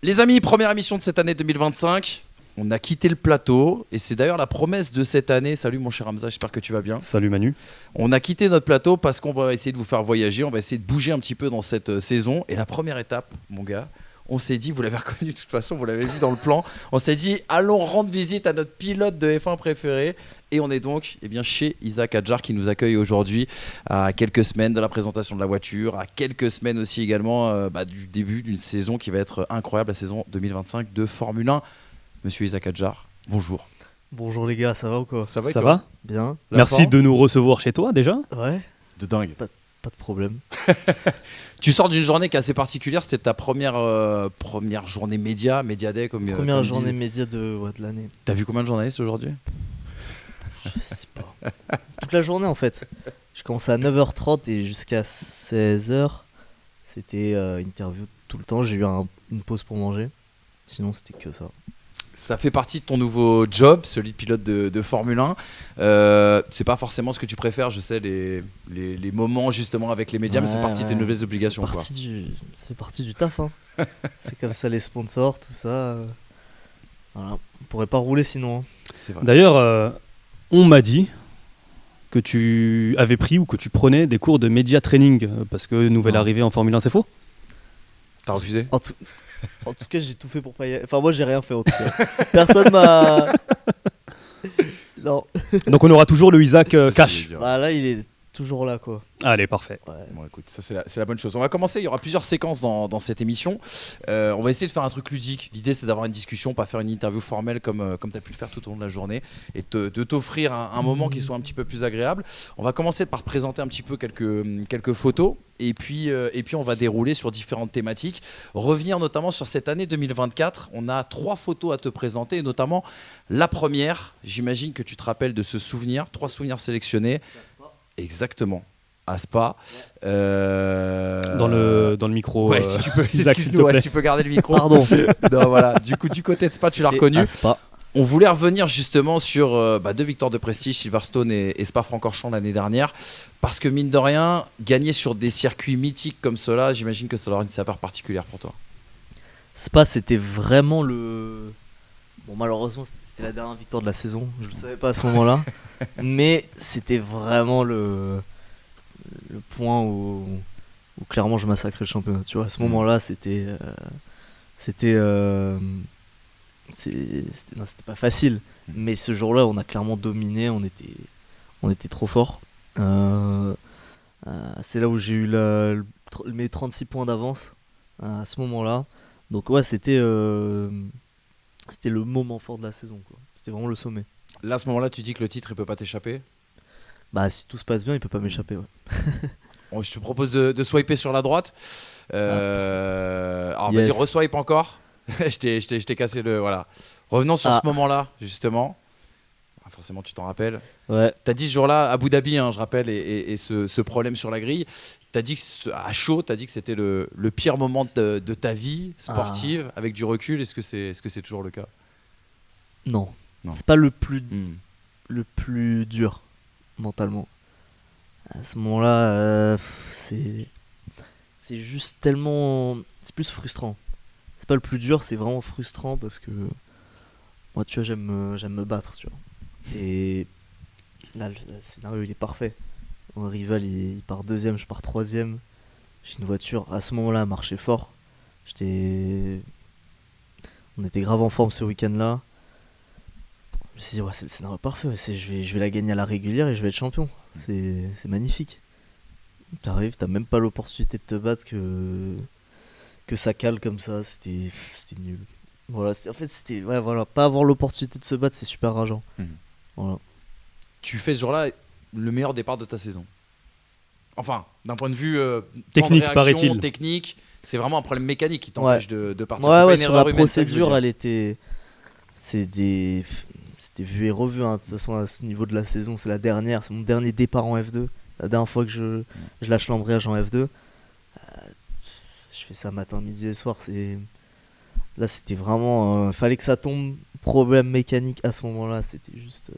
Les amis, première émission de cette année 2025. On a quitté le plateau et c'est d'ailleurs la promesse de cette année. Salut mon cher Hamza, j'espère que tu vas bien. Salut Manu. On a quitté notre plateau parce qu'on va essayer de vous faire voyager, on va essayer de bouger un petit peu dans cette saison. Et la première étape, mon gars, on s'est dit, vous l'avez reconnu de toute façon, vous l'avez vu dans le plan, on s'est dit allons rendre visite à notre pilote de F1 préféré. Et on est donc chez Isaac Hadjar qui nous accueille aujourd'hui à quelques semaines de la présentation de la voiture, à quelques semaines aussi également du début d'une saison qui va être incroyable, la saison 2025 de Formule 1. Monsieur Isaac Hadjar, bonjour. Bonjour les gars, ça va ou quoi? Ça va et Ça toi? va? Bien. Merci de nous recevoir chez toi déjà. Ouais, De dingue. pas de problème. Tu sors d'une journée qui est assez particulière, c'était ta première journée média day comme Première comme journée dit. média de l'année. T'as vu combien de journalistes aujourd'hui? Je sais pas. Toute la journée en fait. Je commençais à 9h30 et jusqu'à 16h. C'était interview tout le temps. J'ai eu une pause pour manger. Sinon c'était que ça. Ça fait partie de ton nouveau job, celui de pilote de Formule 1. C'est pas forcément ce que tu préfères, je sais, les moments justement avec les médias, mais c'est partie de tes nouvelles obligations. Ça fait partie du taf. Hein. C'est comme ça les sponsors, tout ça. Voilà. On pourrait pas rouler sinon. Hein. C'est vrai. D'ailleurs, on m'a dit que tu avais pris ou que tu prenais des cours de média training parce que nouvelle Non. arrivée en Formule 1, c'est faux? T'as refusé? En tout cas, j'ai tout fait pour pas y aller. Enfin, moi, j'ai rien fait en tout cas. Personne m'a. Non. Donc on aura toujours le Isaac C'est ce que je cash. voulais dire. Voilà, il est toujours là quoi. Allez, parfait. Ouais. Bon, écoute, ça c'est la bonne chose. On va commencer, il y aura plusieurs séquences dans cette émission. On va essayer de faire un truc ludique. L'idée c'est d'avoir une discussion, pas faire une interview formelle comme tu as pu le faire tout au long de la journée et de t'offrir un moment qui soit un petit peu plus agréable. On va commencer par te présenter un petit peu quelques photos et puis on va dérouler sur différentes thématiques. Revenir notamment sur cette année 2024. On a 3 photos à te présenter et notamment la première. J'imagine que tu te rappelles de ce souvenir, 3 souvenirs sélectionnés. Exactement. À Spa. Dans le micro. Ouais, si tu peux, Isaac, s'il te excuse-nous, plaît. si tu peux garder le micro. Pardon. Non, voilà. Du coup, du côté de Spa, tu l'as reconnu. À Spa. On voulait revenir justement sur 2 victoires de prestige, Silverstone et Spa-Francorchamps l'année dernière, parce que mine de rien, gagner sur des circuits mythiques comme cela, j'imagine que ça aura une saveur particulière pour toi. Spa, c'était vraiment le. Bon, malheureusement, c'était la dernière victoire de la saison. Je le savais pas à ce moment-là. Mais c'était vraiment le point où clairement je massacrais le championnat. Tu vois, à ce moment-là, c'était pas facile. Mais ce jour-là, on a clairement dominé. On était trop fort. C'est là où j'ai eu mes 36 points d'avance à ce moment-là. Donc ouais, c'était le moment fort de la saison, quoi. C'était vraiment le sommet. Là, à ce moment-là, tu dis que le titre, il peut pas t'échapper. Bah si tout se passe bien, il peut pas m'échapper. Ouais. Je te propose de swiper sur la droite. Alors Yes. vas-y, reswipe encore. je t'ai cassé le... Voilà. Revenons sur ce moment-là, justement. Ah, forcément, tu t'en rappelles. Ouais. T'as dit ce jour-là, Abu Dhabi, je rappelle, et ce problème sur la grille. T'as dit que à chaud, t'as dit que c'était le pire moment de ta vie sportive. Avec du recul. Est-ce que c'est toujours le cas? Non. Non. C'est pas le plus dur mentalement. À ce moment-là, c'est juste tellement, c'est plus frustrant. C'est pas le plus dur, c'est vraiment frustrant parce que moi, tu vois, j'aime me battre, tu vois. Et là, le scénario il est parfait. Mon rival il part deuxième, je pars troisième. J'ai une voiture à ce moment-là, elle marchait fort. On était grave en forme ce week-end-là. Je me suis dit, ouais, c'est le scénario parfait. Je vais la gagner à la régulière et je vais être champion. C'est magnifique. T'arrives, t'as même pas l'opportunité de te battre que ça cale comme ça. C'était nul. Voilà, ouais, voilà, pas avoir l'opportunité de se battre, c'est super rageant. Voilà. Tu fais ce jour-là le meilleur départ de ta saison. Enfin, d'un point de vue Technique, temps de réaction, paraît-il. Technique, c'est vraiment un problème mécanique qui t'empêche de partir. Ouais, C'est pas ouais, une sur erreur la humaine, c'est ça que je veux procédure, dire. elle était. C'était vu et revu. Hein. De toute façon, à ce niveau de la saison, c'est la dernière. C'est mon dernier départ en F2. La dernière fois que je lâche l'embrayage en F2. Je fais ça matin, midi et soir. Là, c'était vraiment. Fallait que ça tombe. Problème mécanique à ce moment-là. C'était juste.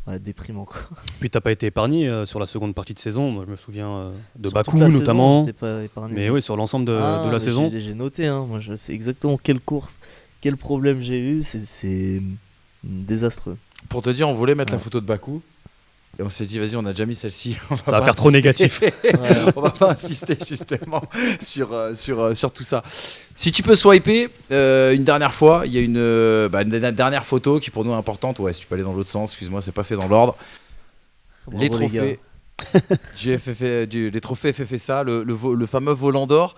Ouais, déprimant quoi. Puis t'as pas été épargné sur la seconde partie de saison. Moi, je me souviens de Sur Bakou toute la saison, notamment. j'étais pas épargné. Mais oui, sur l'ensemble de la mais saison. J'ai noté, hein. Moi je sais exactement quelle course, quel problème j'ai eu. C'est désastreux. Pour te dire, on voulait mettre la Ouais. photo de Bakou. Et on s'est dit, vas-y, on a déjà mis celle-ci. Ça va pas faire trop insister. négatif. Ouais. On va pas insister justement sur tout ça. Si tu peux swiper une dernière fois, il y a une dernière photo qui pour nous est importante. Ouais, si tu peux aller dans l'autre sens, excuse-moi, c'est pas fait dans l'ordre. Bravo, Les gars. trophées, les trophées FFSA, le fameux volant d'or.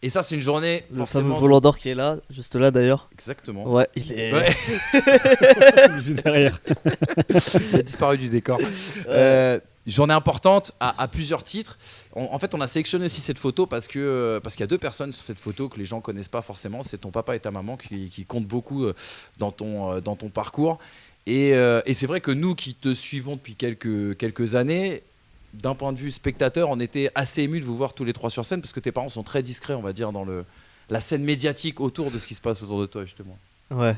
Et ça, c'est une journée Le forcément. fameux volant d'or qui est là, juste là d'ailleurs. Exactement. Ouais, il est. Ouais. Juste derrière. Il a disparu du décor. Journée importante à plusieurs titres. En fait, on a sélectionné aussi cette photo parce qu'il y a deux personnes sur cette photo que les gens connaissent pas forcément. C'est ton papa et ta maman qui comptent beaucoup dans ton parcours. Et c'est vrai que nous qui te suivons depuis quelques années, d'un point de vue spectateur, on était assez émus de vous voir tous les trois sur scène parce que tes parents sont très discrets, on va dire, dans la scène médiatique autour de ce qui se passe autour de toi, justement. Ouais.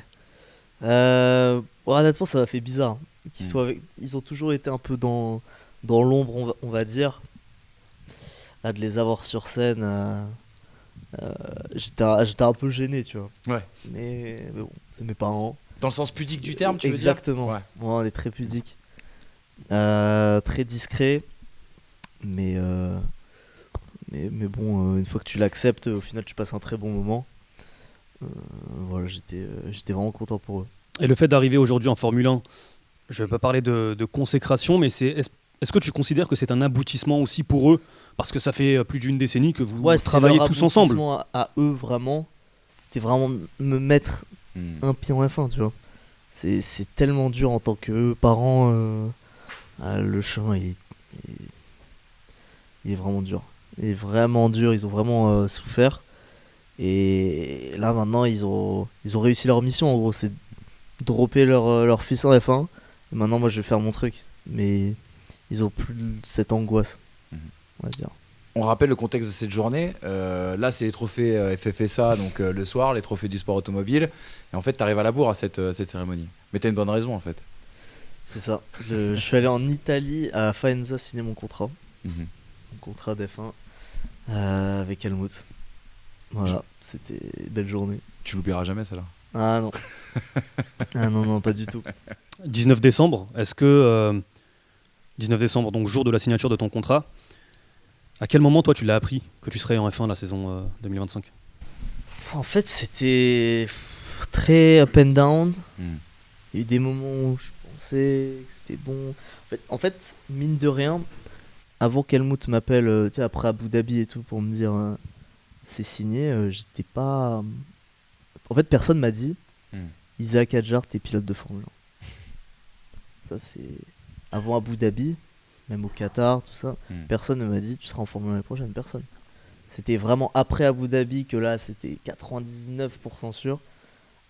Honnêtement, ça m'a fait bizarre qu'ils soient ils ont toujours été un peu dans l'ombre, on va dire. Là, de les avoir sur scène, j'étais un peu gêné, tu vois. Ouais. Mais bon, c'est mes parents. Dans le sens pudique du terme, tu veux dire? Exactement. Ouais. Moi, on est très pudique. Très discret. Mais bon, une fois que tu l'acceptes, au final, tu passes un très bon moment. Voilà, j'étais vraiment content pour eux. Et le fait d'arriver aujourd'hui en Formule 1, je ne vais pas parler de consécration, mais est-ce que tu considères que c'est un aboutissement aussi pour eux? Parce que ça fait plus d'une décennie que vous C'est travaillez leur tous ensemble. aboutissement à eux, vraiment. C'était vraiment me mettre un pied en F1, tu vois. C'est tellement dur en tant que parents. Le chemin, il est vraiment dur. Il est vraiment dur, ils ont vraiment souffert. Et là, maintenant, ils ont réussi leur mission, en gros. C'est dropper leur fils en F1. Et maintenant, moi, je vais faire mon truc. Mais ils ont plus cette angoisse, on va dire. On rappelle le contexte de cette journée. Là, c'est les trophées FFSA, donc le soir, les trophées du sport automobile. Et en fait, tu arrives à la bourre à cette cérémonie. Mais tu as une bonne raison, en fait. C'est ça. Je suis allé en Italie à Faenza signer mon contrat. Mhm. Mon contrat d'F1 avec Helmut. Voilà, c'était une belle journée. Tu l'oublieras jamais, celle-là. Ah non. Ah non, pas du tout. 19 décembre, est-ce que 19 décembre, donc jour de la signature de ton contrat, à quel moment toi tu l'as appris que tu serais en F1 la saison 2025? En fait, c'était très up and down. Mm. Il y a eu des moments où je pensais que c'était bon. En fait, mine de rien, avant qu'Helmut m'appelle, tu sais, après Abu Dhabi et tout, pour me dire c'est signé, j'étais pas. En fait, personne m'a dit Isaac Hadjar, t'es pilote de Formule 1. Ça, c'est. Avant Abu Dhabi, même au Qatar, tout ça, personne ne m'a dit tu seras en Formule 1 l'année prochaine. Personne. C'était vraiment après Abu Dhabi que là, c'était 99% sûr.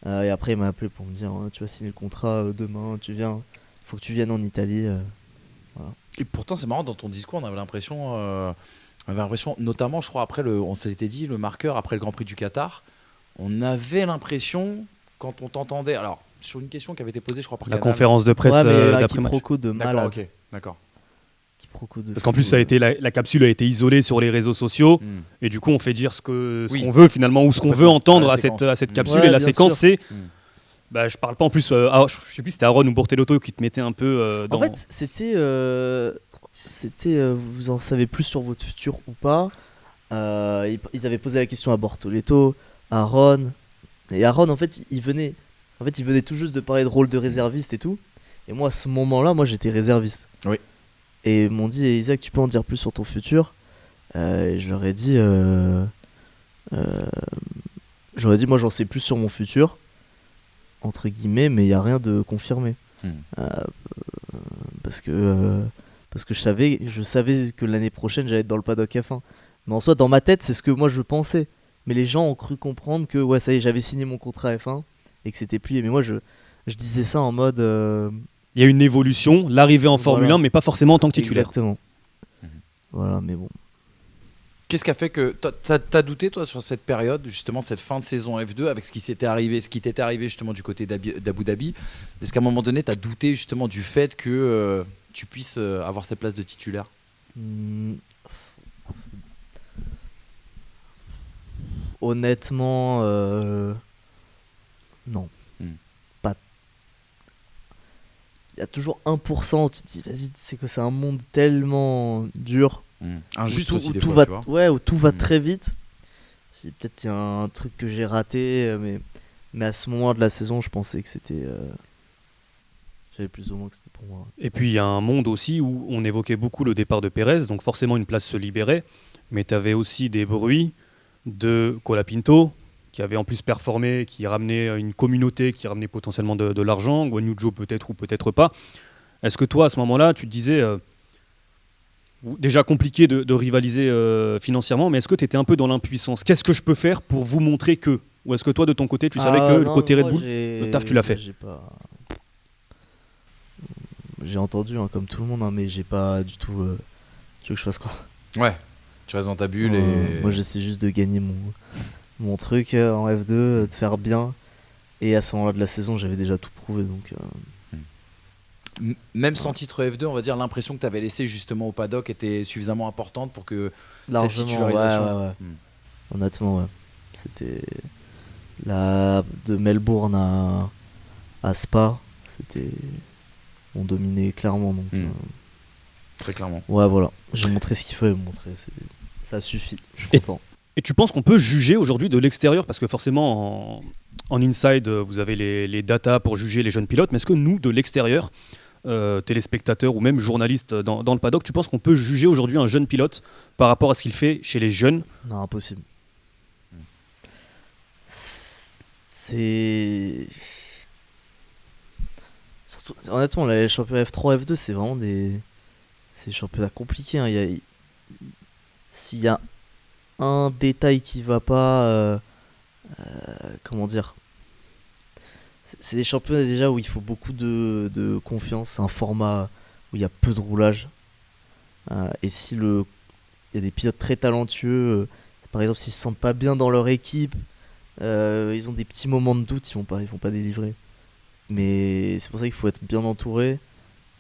Et après, il m'a appelé pour me dire tu vas signer le contrat demain, tu viens. Faut que tu viennes en Italie. Voilà. Et pourtant, c'est marrant, dans ton discours, on avait l'impression, notamment, je crois, après on s'était dit, le marqueur, après le Grand Prix du Qatar, on avait l'impression, quand on t'entendait, alors, sur une question qui avait été posée, je crois, par La Canal. conférence de presse Ouais, mais un d'après-match. quiproquo de D'accord, malade. ok, d'accord. Quiproquo de Parce qu'en fou, plus, ça a été la capsule a été isolée sur les réseaux sociaux. Et du coup, on fait dire ce Oui. qu'on veut finalement, ou ce qu'on veut Complètement, entendre à la à cette séquence. capsule. Ouais, et la bien séquence, sûr. c'est. Je parle pas en plus. Je sais plus si c'était Aaron ou Bortelotto qui te mettait un peu dans. En fait, c'était vous en savez plus sur votre futur ou pas. Ils avaient posé la question à Bortoletto, à Aaron. Et Aaron, en fait, il venait tout juste de parler de rôle de réserviste et tout. Et moi, à ce moment-là, j'étais réserviste. Oui. Et ils m'ont dit Isaac, tu peux en dire plus sur ton futur? Et je leur ai dit moi, j'en sais plus sur mon futur, entre guillemets, mais il n'y a rien de confirmé. Parce que je savais que l'année prochaine j'allais être dans le paddock F1. Mais en soi, dans ma tête, c'est ce que moi je pensais. Mais les gens ont cru comprendre que ouais, ça y est, j'avais signé mon contrat F1 et que c'était plié. Mais moi, je disais ça en mode. Il y a une évolution, l'arrivée en Formule Voilà. 1, mais pas forcément en tant que titulaire. Exactement. Voilà, mais bon. Qu'est-ce qui a fait que t'as douté toi sur cette période, justement cette fin de saison F2 avec ce qui t'était arrivé justement du côté d'Abu Dhabi? Est-ce qu'à un moment donné t'as douté justement du fait que tu puisses avoir cette place de titulaire? Hmm, Honnêtement, non. Hmm. Pas. Il y a toujours 1% où tu te dis, vas-y, c'est que c'est un monde tellement dur. Injuste où aussi où des tout fois, va, tu vois. ouais, où tout va Mm. très vite. Peut-être il y a un truc que j'ai raté, mais à ce moment de la saison, je pensais que c'était. J'avais plus ou moins que c'était pour moi. Et puis il y a un monde aussi où on évoquait beaucoup le départ de Pérez, donc forcément une place se libérait, mais tu avais aussi des bruits de Colapinto, qui avait en plus performé, qui ramenait une communauté, qui ramenait potentiellement de l'argent, Guanyujo peut-être ou peut-être pas. Est-ce que toi, à ce moment-là, tu te disais, déjà compliqué de rivaliser financièrement, mais est-ce que tu étais un peu dans l'impuissance? Qu'est-ce que je peux faire pour vous montrer que? Ou est-ce que toi, de ton côté, tu savais que le Non, côté Red moi, Bull, le taf, tu l'as fait? J'ai entendu, hein, comme tout le monde, hein, mais j'ai pas du tout. Tu veux que je fasse quoi? Ouais, tu restes dans ta bulle Moi, j'essaie juste de gagner mon truc en F2, de faire bien. Et à ce moment-là de la saison, j'avais déjà tout prouvé. Donc, Même sans titre F2, on va dire l'impression que tu avais laissé justement au paddock était suffisamment importante pour que largement, cette titularisation. ouais. Honnêtement, ouais. C'était de Melbourne à Spa, c'était. On dominait clairement. Donc, Très clairement. ouais, voilà. J'ai montré ce qu'il fallait montrer. Ça suffit. Je suis content. Et tu penses qu'on peut juger aujourd'hui de l'extérieur? Parce que forcément, en inside, vous avez les datas pour juger les jeunes pilotes. Mais est-ce que nous, de l'extérieur, téléspectateurs ou même journalistes dans le paddock, tu penses qu'on peut juger aujourd'hui un jeune pilote par rapport à ce qu'il fait chez les jeunes? Non, impossible. C'est. Surtout, honnêtement, les championnats F3, F2, c'est vraiment des championnats compliqués. Hein. S'il y a un détail qui va pas, comment dire, c'est des championnats déjà où il faut beaucoup de confiance. C'est un format où il y a peu de roulage. Et si il y a des pilotes très talentueux, par exemple, s'ils se sentent pas bien dans leur équipe, ils ont des petits moments de doute, ils vont pas délivrer. Mais c'est pour ça qu'il faut être bien entouré.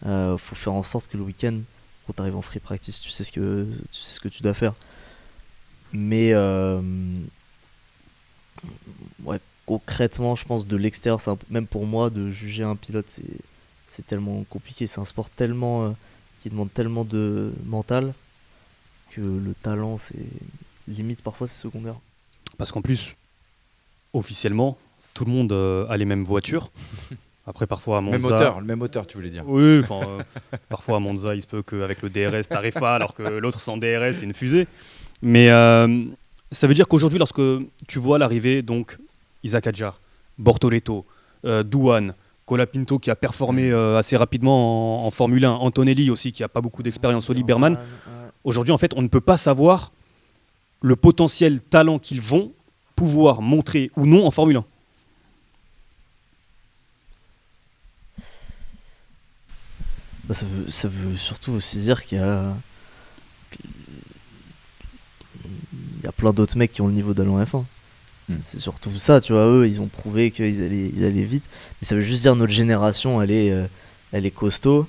Faut faire en sorte que le week-end, quand tu arrives en free practice, tu sais ce que tu dois faire. Mais ouais, concrètement, je pense de l'extérieur, même pour moi, de juger un pilote, c'est tellement compliqué. C'est un sport tellement qui demande tellement de mental que le talent, c'est limite parfois c'est secondaire. Parce qu'en plus, officiellement, tout le monde a les mêmes voitures. Après, parfois à Monza... Le même moteur, tu voulais dire. Oui, parfois à Monza, il se peut qu'avec le DRS, t'arrives pas, alors que l'autre sans DRS, c'est une fusée. Mais ça veut dire qu'aujourd'hui, lorsque tu vois l'arrivée, donc Isaac Hadjar, Bortoleto, Douane, Colapinto qui a performé assez rapidement en Formule 1, Antonelli aussi qui a pas beaucoup d'expérience au Liberman, aujourd'hui, en fait, on ne peut pas savoir le potentiel talent qu'ils vont pouvoir montrer ou non en Formule 1. Ça veut surtout aussi dire qu'il y a plein d'autres mecs qui ont le niveau d'aller en F1. C'est surtout ça, tu vois. Eux, ils ont prouvé qu'ils allaient vite. Mais ça veut juste dire notre génération, elle est costaud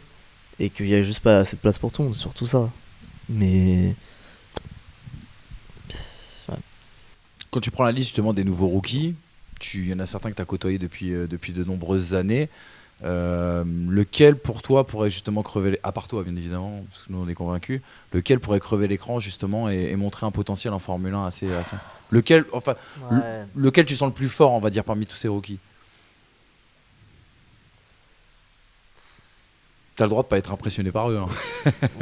et qu'il n'y a juste pas assez de place pour tout le monde. C'est surtout ça. Mais ouais. Quand tu prends la liste justement des nouveaux rookies, il y en a certains que tu as côtoyés depuis de nombreuses années. Lequel pour toi pourrait justement crever, à part toi bien évidemment, parce que nous on est convaincus, lequel pourrait crever l'écran justement et montrer un potentiel en Formule 1 assez... Lequel tu sens le plus fort, on va dire, parmi tous ces rookies? T'as le droit de pas être impressionné par eux. Hein.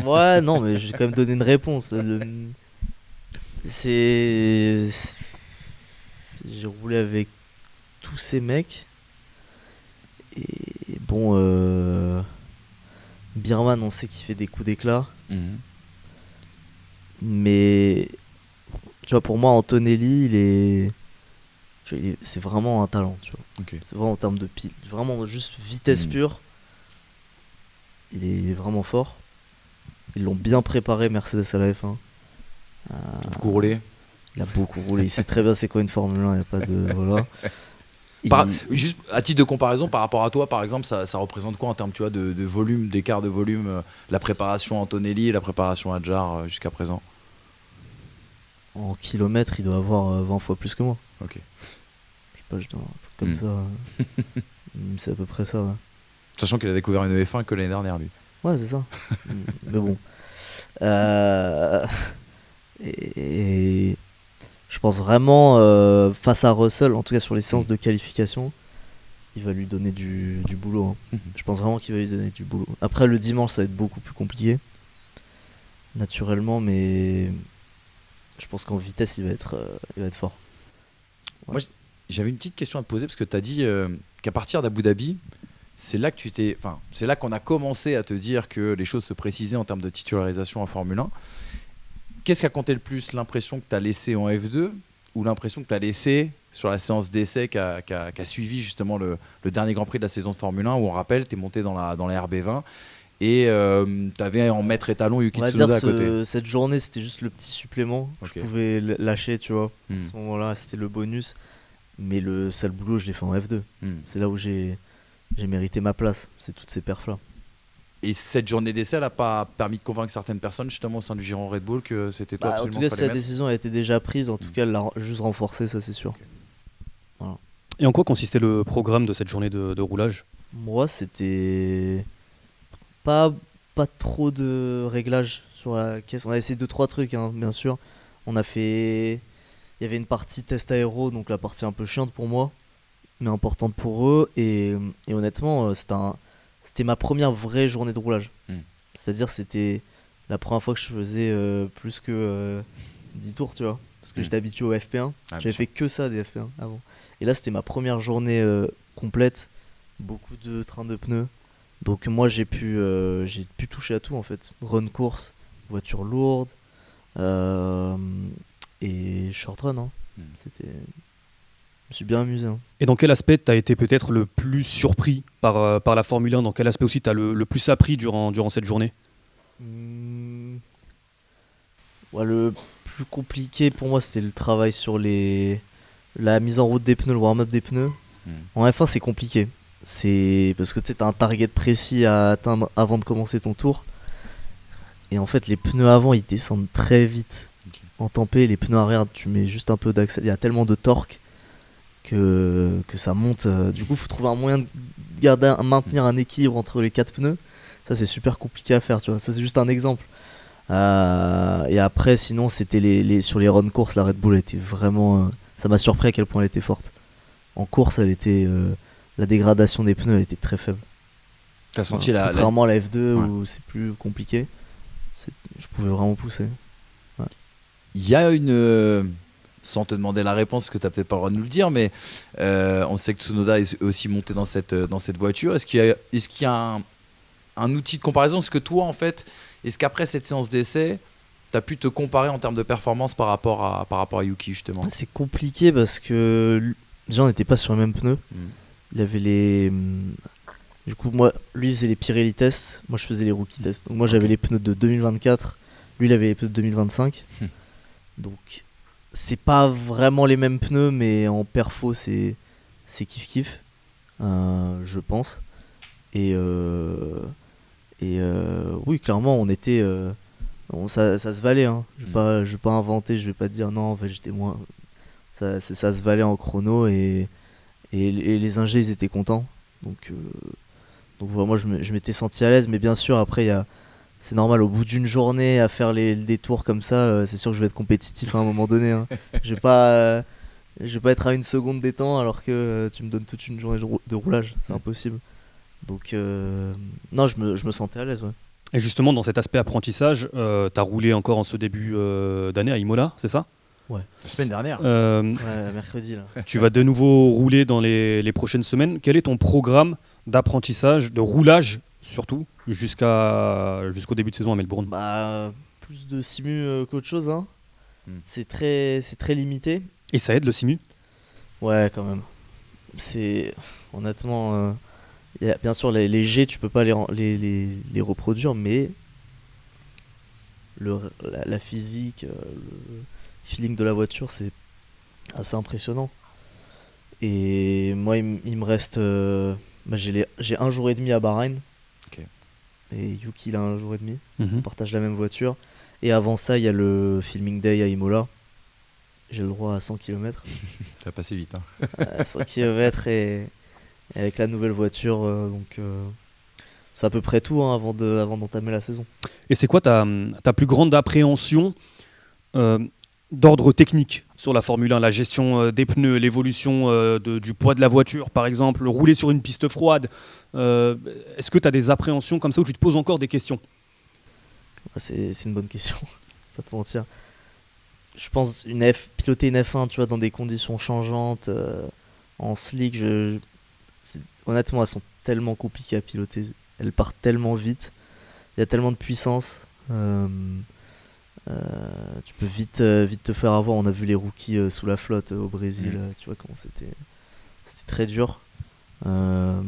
Ouais, non, mais je vais quand même donner une réponse. J'ai roulé avec tous ces mecs. Et bon, Birman, on sait qu'il fait des coups d'éclat. Mais tu vois, pour moi, Antonelli, c'est vraiment un talent. Tu vois. Okay. C'est vraiment en termes de pile, vraiment juste vitesse pure. Il est vraiment fort. Ils l'ont bien préparé, Mercedes à la F1. Beaucoup roulé. Il a beaucoup roulé. Il sait très bien c'est quoi une Formule 1. Il n'y a pas de. Voilà. Juste à titre de comparaison, par rapport à toi, par exemple, ça représente quoi en termes, tu vois, de volume, d'écart de volume, la préparation Antonelli et la préparation Adjar jusqu'à présent? En kilomètres, il doit avoir 20 fois plus que moi. Ok. Je sais pas, je dois un truc comme ça. C'est à peu près ça, ouais. Sachant qu'il a découvert une F1 que l'année dernière, lui. Ouais, c'est ça. Mais bon. Et je pense vraiment, face à Russell, en tout cas sur les séances de qualification, il va lui donner du boulot. Hein. Je pense vraiment qu'il va lui donner du boulot. Après, le dimanche, ça va être beaucoup plus compliqué, naturellement, mais je pense qu'en vitesse, il va être fort. Ouais. Moi, j'avais une petite question à te poser, parce que tu as dit qu'à partir d'Abu Dhabi, c'est là qu'on a commencé à te dire que les choses se précisaient en termes de titularisation en Formule 1. Qu'est-ce qui a compté le plus, l'impression que tu as laissée en F2 ou l'impression que tu as laissée sur la séance d'essai qui a suivi justement le dernier Grand Prix de la saison de Formule 1, où on rappelle, tu es monté dans la RB20 et tu avais en maître étalon Yuki Tsunoda à côté. Cette journée, c'était juste le petit supplément que je pouvais lâcher, tu vois. À ce moment-là, c'était le bonus. Mais le sale boulot, je l'ai fait en F2. C'est là où j'ai mérité ma place. C'est toutes ces perfs-là. Et cette journée d'essai, elle n'a pas permis de convaincre certaines personnes, justement au sein du giron Red Bull, que c'était toi absolument. En tout cas, si la décision a été déjà prise, en tout cas, elle l'a juste renforcée, ça c'est sûr. Okay. Voilà. Et en quoi consistait le programme de cette journée de roulage? Moi, c'était pas trop de réglages sur la caisse. On a essayé 2-3 trucs, hein, bien sûr. Il y avait une partie test aéro, donc la partie un peu chiante pour moi, mais importante pour eux. Et honnêtement, c'était ma première vraie journée de roulage. C'est-à-dire, c'était la première fois que je faisais plus que 10 tours, tu vois. Parce que j'étais habitué au FP1. J'avais fait que ça des FP1 avant. Et là, c'était ma première journée complète. Beaucoup de trains de pneus. Donc moi, j'ai pu toucher à tout, en fait. Run course, voiture lourde et short run. Hein. Je me suis bien amusé. Hein. Et dans quel aspect t'as été peut-être le plus surpris par la Formule 1? Dans quel aspect aussi t'as le plus appris durant cette journée? Ouais, le plus compliqué pour moi, c'était le travail sur la mise en route des pneus, le warm-up des pneus. En F1, c'est compliqué. C'est parce que tu as un target précis à atteindre avant de commencer ton tour. Et en fait, les pneus avant, ils descendent très vite. En tempé, les pneus arrière, tu mets juste un peu d'accès. Il y a tellement de torque que ça monte. Du coup, il faut trouver un moyen de maintenir un équilibre entre les 4 pneus. Ça, c'est super compliqué à faire, tu vois. Ça, c'est juste un exemple. Et après, sinon, c'était sur les run courses, la Red Bull était vraiment... ça m'a surpris à quel point elle était forte. En course, la dégradation des pneus, elle était très faible. T'as senti contrairement à la F2 où c'est plus compliqué, je pouvais vraiment pousser. Ouais. Il y a une... sans te demander la réponse, parce que tu n'as peut-être pas le droit de nous le dire, mais on sait que Tsunoda est aussi monté dans cette voiture. Est-ce qu'il y a un outil de comparaison? Est-ce que toi, en fait, est-ce qu'après cette séance d'essai, tu as pu te comparer en termes de performance par rapport à Yuki, justement? C'est compliqué parce que déjà, on n'était pas sur les mêmes pneus. Il avait du coup, lui, il faisait les Pirelli tests, moi, je faisais les rookie tests. Donc, moi, j'avais les pneus de 2024, lui, il avait les pneus de 2025. Donc, c'est pas vraiment les mêmes pneus, mais en perfo, c'est kiff-kiff, je pense. Et oui, clairement, on était... ça se valait. Hein. Je vais pas inventer, je vais pas dire non, en fait, j'étais moins... Ça se valait en chrono et les ingés, ils étaient contents. Donc voilà, moi, je m'étais senti à l'aise, mais bien sûr, après, c'est normal, au bout d'une journée, à faire des tours comme ça, c'est sûr que je vais être compétitif à un moment donné. Hein. Je vais pas être à une seconde des temps alors que tu me donnes toute une journée de roulage. C'est impossible. Donc, non, je me sentais à l'aise. Ouais. Et justement, dans cet aspect apprentissage, tu as roulé encore en ce début d'année à Imola, c'est ça? Ouais. La semaine dernière. Ouais, mercredi. Là. Tu vas de nouveau rouler dans les prochaines semaines. Quel est ton programme d'apprentissage, de roulage surtout, jusqu'au début de saison à Melbourne? Plus de simu qu'autre chose. Hein. C'est très limité. Et ça aide le simu? Ouais, quand même. C'est honnêtement... bien sûr, les G, tu peux pas les reproduire, mais la physique, le feeling de la voiture, c'est assez impressionnant. Et moi, il me reste. J'ai 1 jour et demi à Bahreïn. Ok. Et Yuki, il a 1 jour et demi. On Mhm. partage la même voiture. Et avant ça, il y a le filming day à Imola. J'ai le droit à 100 km. Ça va passer vite. Hein. 100 km et avec la nouvelle voiture. C'est à peu près tout hein, avant d'entamer la saison. Et c'est quoi ta plus grande appréhension d'ordre technique sur la Formule 1, la gestion des pneus, l'évolution du poids de la voiture, par exemple, rouler sur une piste froide. Est-ce que tu as des appréhensions comme ça où tu te poses encore des questions? C'est une bonne question, pas te mentir. Je pense piloter une F1 tu vois, dans des conditions changeantes, en slick, honnêtement, elles sont tellement compliquées à piloter. Elles partent tellement vite, il y a tellement de puissance. Tu peux vite te faire avoir. On a vu les rookies sous la flotte au Brésil, tu vois comment c'était très dur. Donc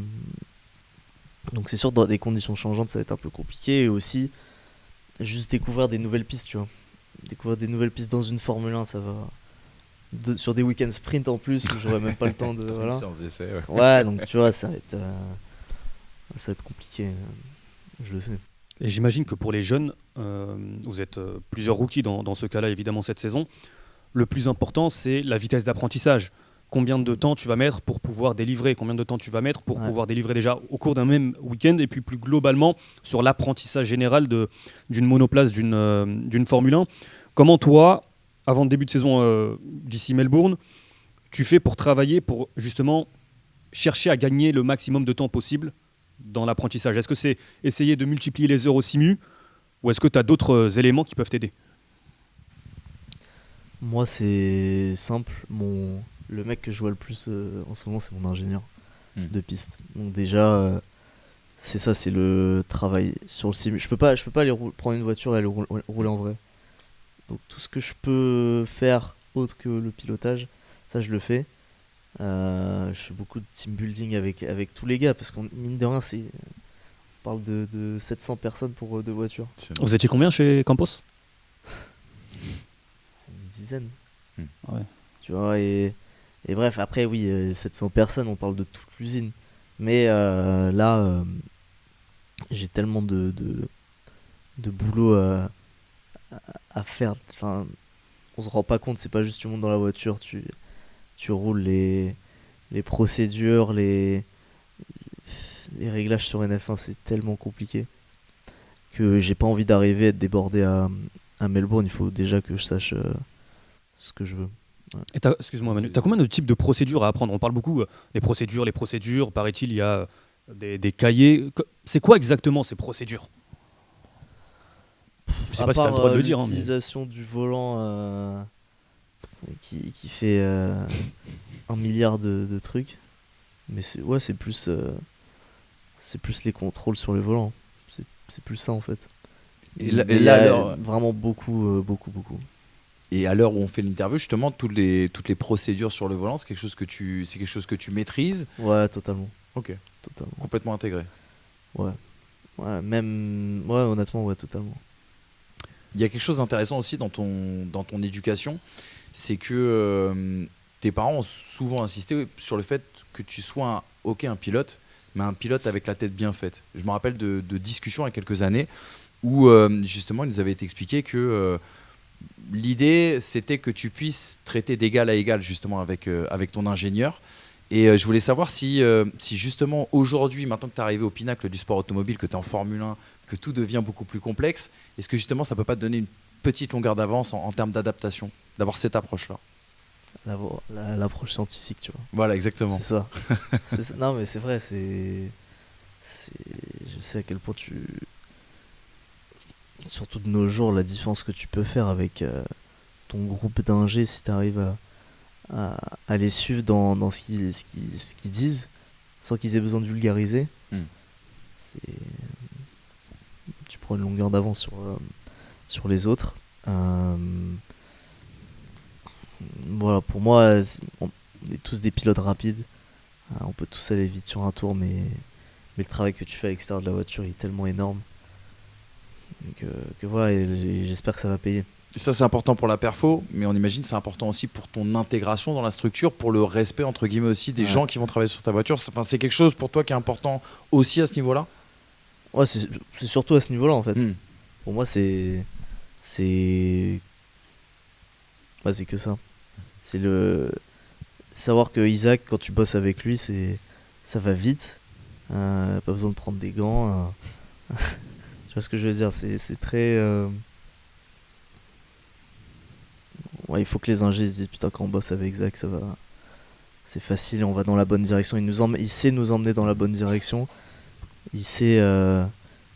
c'est sûr dans des conditions changeantes ça va être un peu compliqué, et aussi juste découvrir des nouvelles pistes, tu vois. Découvrir des nouvelles pistes dans une Formule 1, ça va sur des week-ends sprint en plus où j'aurais même pas le temps de voilà. Séance d'essai, ouais. Ouais, donc tu vois ça va être compliqué, je le sais. Et j'imagine que pour les jeunes, vous êtes plusieurs rookies dans ce cas-là, évidemment, cette saison. Le plus important, c'est la vitesse d'apprentissage. Combien de temps tu vas mettre pour pouvoir délivrer? Combien de temps tu vas mettre pour pouvoir délivrer déjà au cours d'un même week-end? Et puis plus globalement, sur l'apprentissage général d'une monoplace, d'une Formule 1. Comment toi, avant le début de saison d'ici Melbourne, tu fais pour travailler, pour justement chercher à gagner le maximum de temps possible dans l'apprentissage? Est-ce que c'est essayer de multiplier les heures au simu, ou est-ce que tu as d'autres éléments qui peuvent t'aider? Moi, c'est simple. Le mec que je vois le plus en ce moment, c'est mon ingénieur de piste. Donc déjà, c'est ça, c'est le travail sur le simu. Je peux pas aller prendre une voiture et aller rouler en vrai. Donc tout ce que je peux faire autre que le pilotage, ça je le fais. Je fais beaucoup de team building avec tous les gars, parce qu'on mine de rien, on parle de 700 personnes pour 2 voitures. Vous étiez combien chez Campos? Une dizaine. Ouais. Tu vois, et bref, après, oui, 700 personnes, on parle de toute l'usine. Mais là, j'ai tellement de boulot à faire. Enfin, on se rend pas compte, c'est pas juste tu montes dans la voiture, tu roules les procédures, les réglages sur NF1, c'est tellement compliqué que j'ai pas envie d'arriver à être débordé à Melbourne. Il faut déjà que je sache ce que je veux. Ouais. Et excuse-moi Manu, t'as combien de types de procédures à apprendre? On parle beaucoup des procédures, paraît-il, il y a des cahiers. C'est quoi exactement ces procédures? Je sais pas si t'as le droit de le dire. L'utilisation du volant qui fait 1 milliard de trucs. Mais c'est plus les contrôles sur le volant. C'est plus ça en fait. Et il y là, a alors, vraiment beaucoup. et à l'heure où on fait l'interview, justement, toutes les procédures sur le volant, c'est quelque chose que tu maîtrises. Ouais, totalement. Ok. Totalement. Complètement intégré. Ouais, honnêtement, ouais, totalement. Il y a quelque chose d'intéressant aussi dans ton éducation, c'est que tes parents ont souvent insisté sur le fait que tu sois un pilote, mais un pilote avec la tête bien faite. Je me rappelle de discussions il y a quelques années où justement il nous avait été expliqué que l'idée c'était que tu puisses traiter d'égal à égal justement avec ton ingénieur. Et je voulais savoir si justement aujourd'hui, maintenant que tu es arrivé au pinacle du sport automobile, que tu es en Formule 1, que tout devient beaucoup plus complexe, est-ce que justement ça peut pas te donner une petite longueur d'avance en termes d'adaptation, d'avoir cette approche-là? L'approche scientifique, tu vois. Voilà, exactement. C'est ça. Non, mais c'est vrai, je sais à quel point surtout de nos jours, la différence que tu peux faire avec ton groupe d'ingé si tu arrives à les suivre dans ce qu'ils disent, sans qu'ils aient besoin de vulgariser. Tu prends une longueur d'avance sur les autres. Voilà, pour moi, on est tous des pilotes rapides. On peut tous aller vite sur un tour, mais le travail que tu fais à l'extérieur de la voiture est tellement énorme. Donc que voilà, et j'espère que ça va payer. Et ça, c'est important pour la perfo, mais on imagine c'est important aussi pour ton intégration dans la structure, pour le respect, entre guillemets, aussi des gens qui vont travailler sur ta voiture. Enfin, c'est quelque chose pour toi qui est important aussi à ce niveau-là? Ouais, c'est surtout à ce niveau-là en fait. Hmm. Pour moi, c'est ouais, c'est que ça. C'est le savoir que Isaac, quand tu bosses avec lui, ça va vite. Pas besoin de prendre des gants. Tu vois ce que je veux dire? C'est très. Ouais, il faut que les ingés se disent putain, quand on bosse avec Isaac, ça va. C'est facile, on va dans la bonne direction. Il sait nous emmener dans la bonne direction. Il sait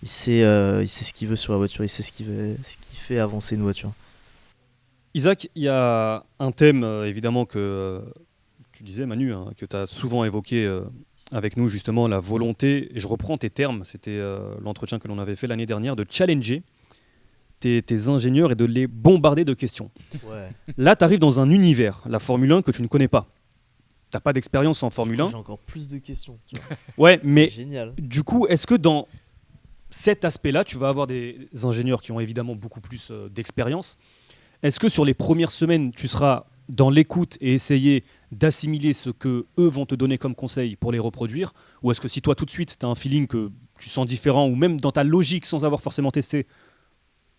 ce qu'il veut sur la voiture. Il sait ce qui fait avancer une voiture. Isaac, il y a un thème évidemment que tu disais Manu, hein, que tu as souvent évoqué avec nous justement, la volonté, et je reprends tes termes, c'était l'entretien que l'on avait fait l'année dernière, de challenger tes ingénieurs et de les bombarder de questions. Ouais. Là, tu arrives dans un univers, la Formule 1, que tu ne connais pas. Tu n'as pas d'expérience en Formule 1. J'ai encore plus de questions. Tu vois. Ouais, mais C'est génial. du coup, est-ce que dans cet aspect-là, tu vas avoir des ingénieurs qui ont évidemment beaucoup plus d'expérience? Est-ce que sur les premières semaines, tu seras dans l'écoute et essayer d'assimiler ce que eux vont te donner comme conseil pour les reproduire? Ou est-ce que si toi tout de suite tu as un feeling que tu sens différent, ou même dans ta logique sans avoir forcément testé,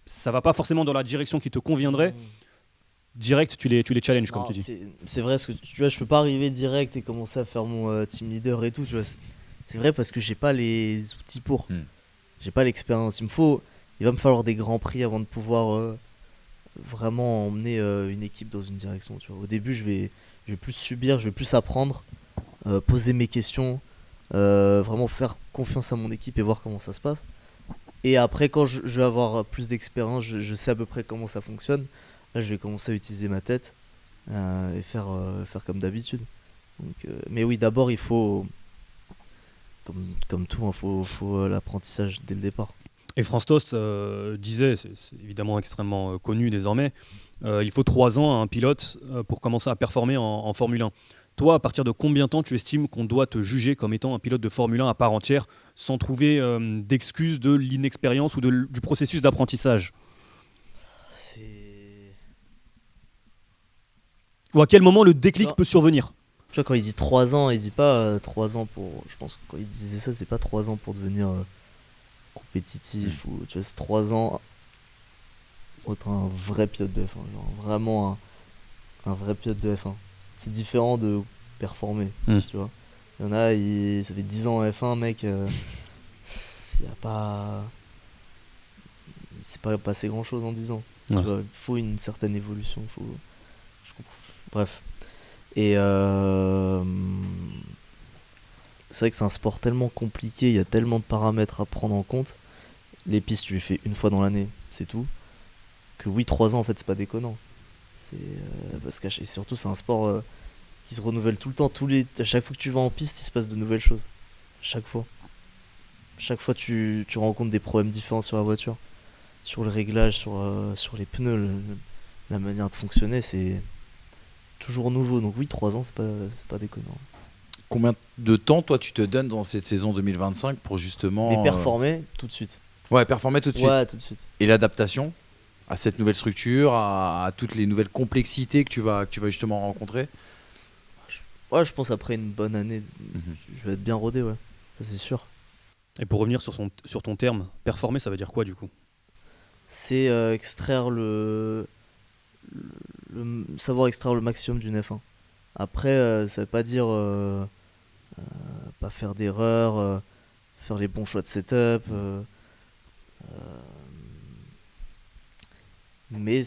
ça va pas forcément dans la direction qui te conviendrait, direct tu les challenges comme Non, tu dis? c'est vrai, parce que tu vois, je peux pas arriver direct et commencer à faire mon team leader et tout, tu vois. C'est vrai parce que j'ai pas les outils pour. J'ai pas l'expérience. Il va me falloir des grands prix avant de pouvoir vraiment emmener une équipe dans une direction, tu vois. Au début, je vais plus subir, je vais plus apprendre, poser mes questions, vraiment faire confiance à mon équipe et voir comment ça se passe. Et après, quand je vais avoir plus d'expérience, je sais à peu près comment ça fonctionne. Là, je vais commencer à utiliser ma tête et faire comme d'habitude. Donc, mais oui, d'abord, il faut, comme tout, il faut l'apprentissage dès le départ. Et France Tost disait, c'est évidemment extrêmement connu désormais, il faut 3 ans à un pilote pour commencer à performer en Formule 1. Toi, à partir de combien de temps tu estimes qu'on doit te juger comme étant un pilote de Formule 1 à part entière, sans trouver d'excuses de l'inexpérience ou du processus d'apprentissage? Ou à quel moment le déclic peut survenir? Tu vois, quand il dit 3 ans, il dit pas 3 ans pour... Je pense que quand il disait ça, c'est pas 3 ans pour devenir compétitif. Ou, tu vois, c'est 3 ans pour être un vrai pilote de F1. Genre, vraiment un vrai pilote de F1. C'est différent de performer, tu vois. Il y en a, ça fait 10 ans en F1, mec, il n'y a pas... Il s'est pas passé grand chose en 10 ans. Ouais. Tu vois, il faut une certaine évolution. Je comprends. Bref. Et c'est vrai que c'est un sport tellement compliqué, il y a tellement de paramètres à prendre en compte. Les pistes, tu les fais une fois dans l'année, c'est tout. Que oui, 3 ans, en fait, c'est pas déconnant. Parce que surtout, c'est un sport qui se renouvelle tout le temps. À chaque fois que tu vas en piste, il se passe de nouvelles choses. Chaque fois. Chaque fois, tu rencontres des problèmes différents sur la voiture. Sur le réglage, sur les pneus, la manière de fonctionner, c'est toujours nouveau. Donc oui, 3 ans, c'est pas déconnant. Combien de temps, toi, tu te donnes dans cette saison 2025 pour justement... Mais performer tout de suite. Ouais, performer tout de suite. Ouais, tout de suite. Et l'adaptation à cette nouvelle structure, à toutes les nouvelles complexités que tu vas justement rencontrer? Ouais, je pense après une bonne année, je vais être bien rodé, ouais. Ça, c'est sûr. Et pour revenir sur ton terme, performer, ça veut dire quoi du coup? C'est extraire savoir extraire le maximum d'une F1. Après, ça veut pas dire pas faire d'erreurs, faire les bons choix de setup, mais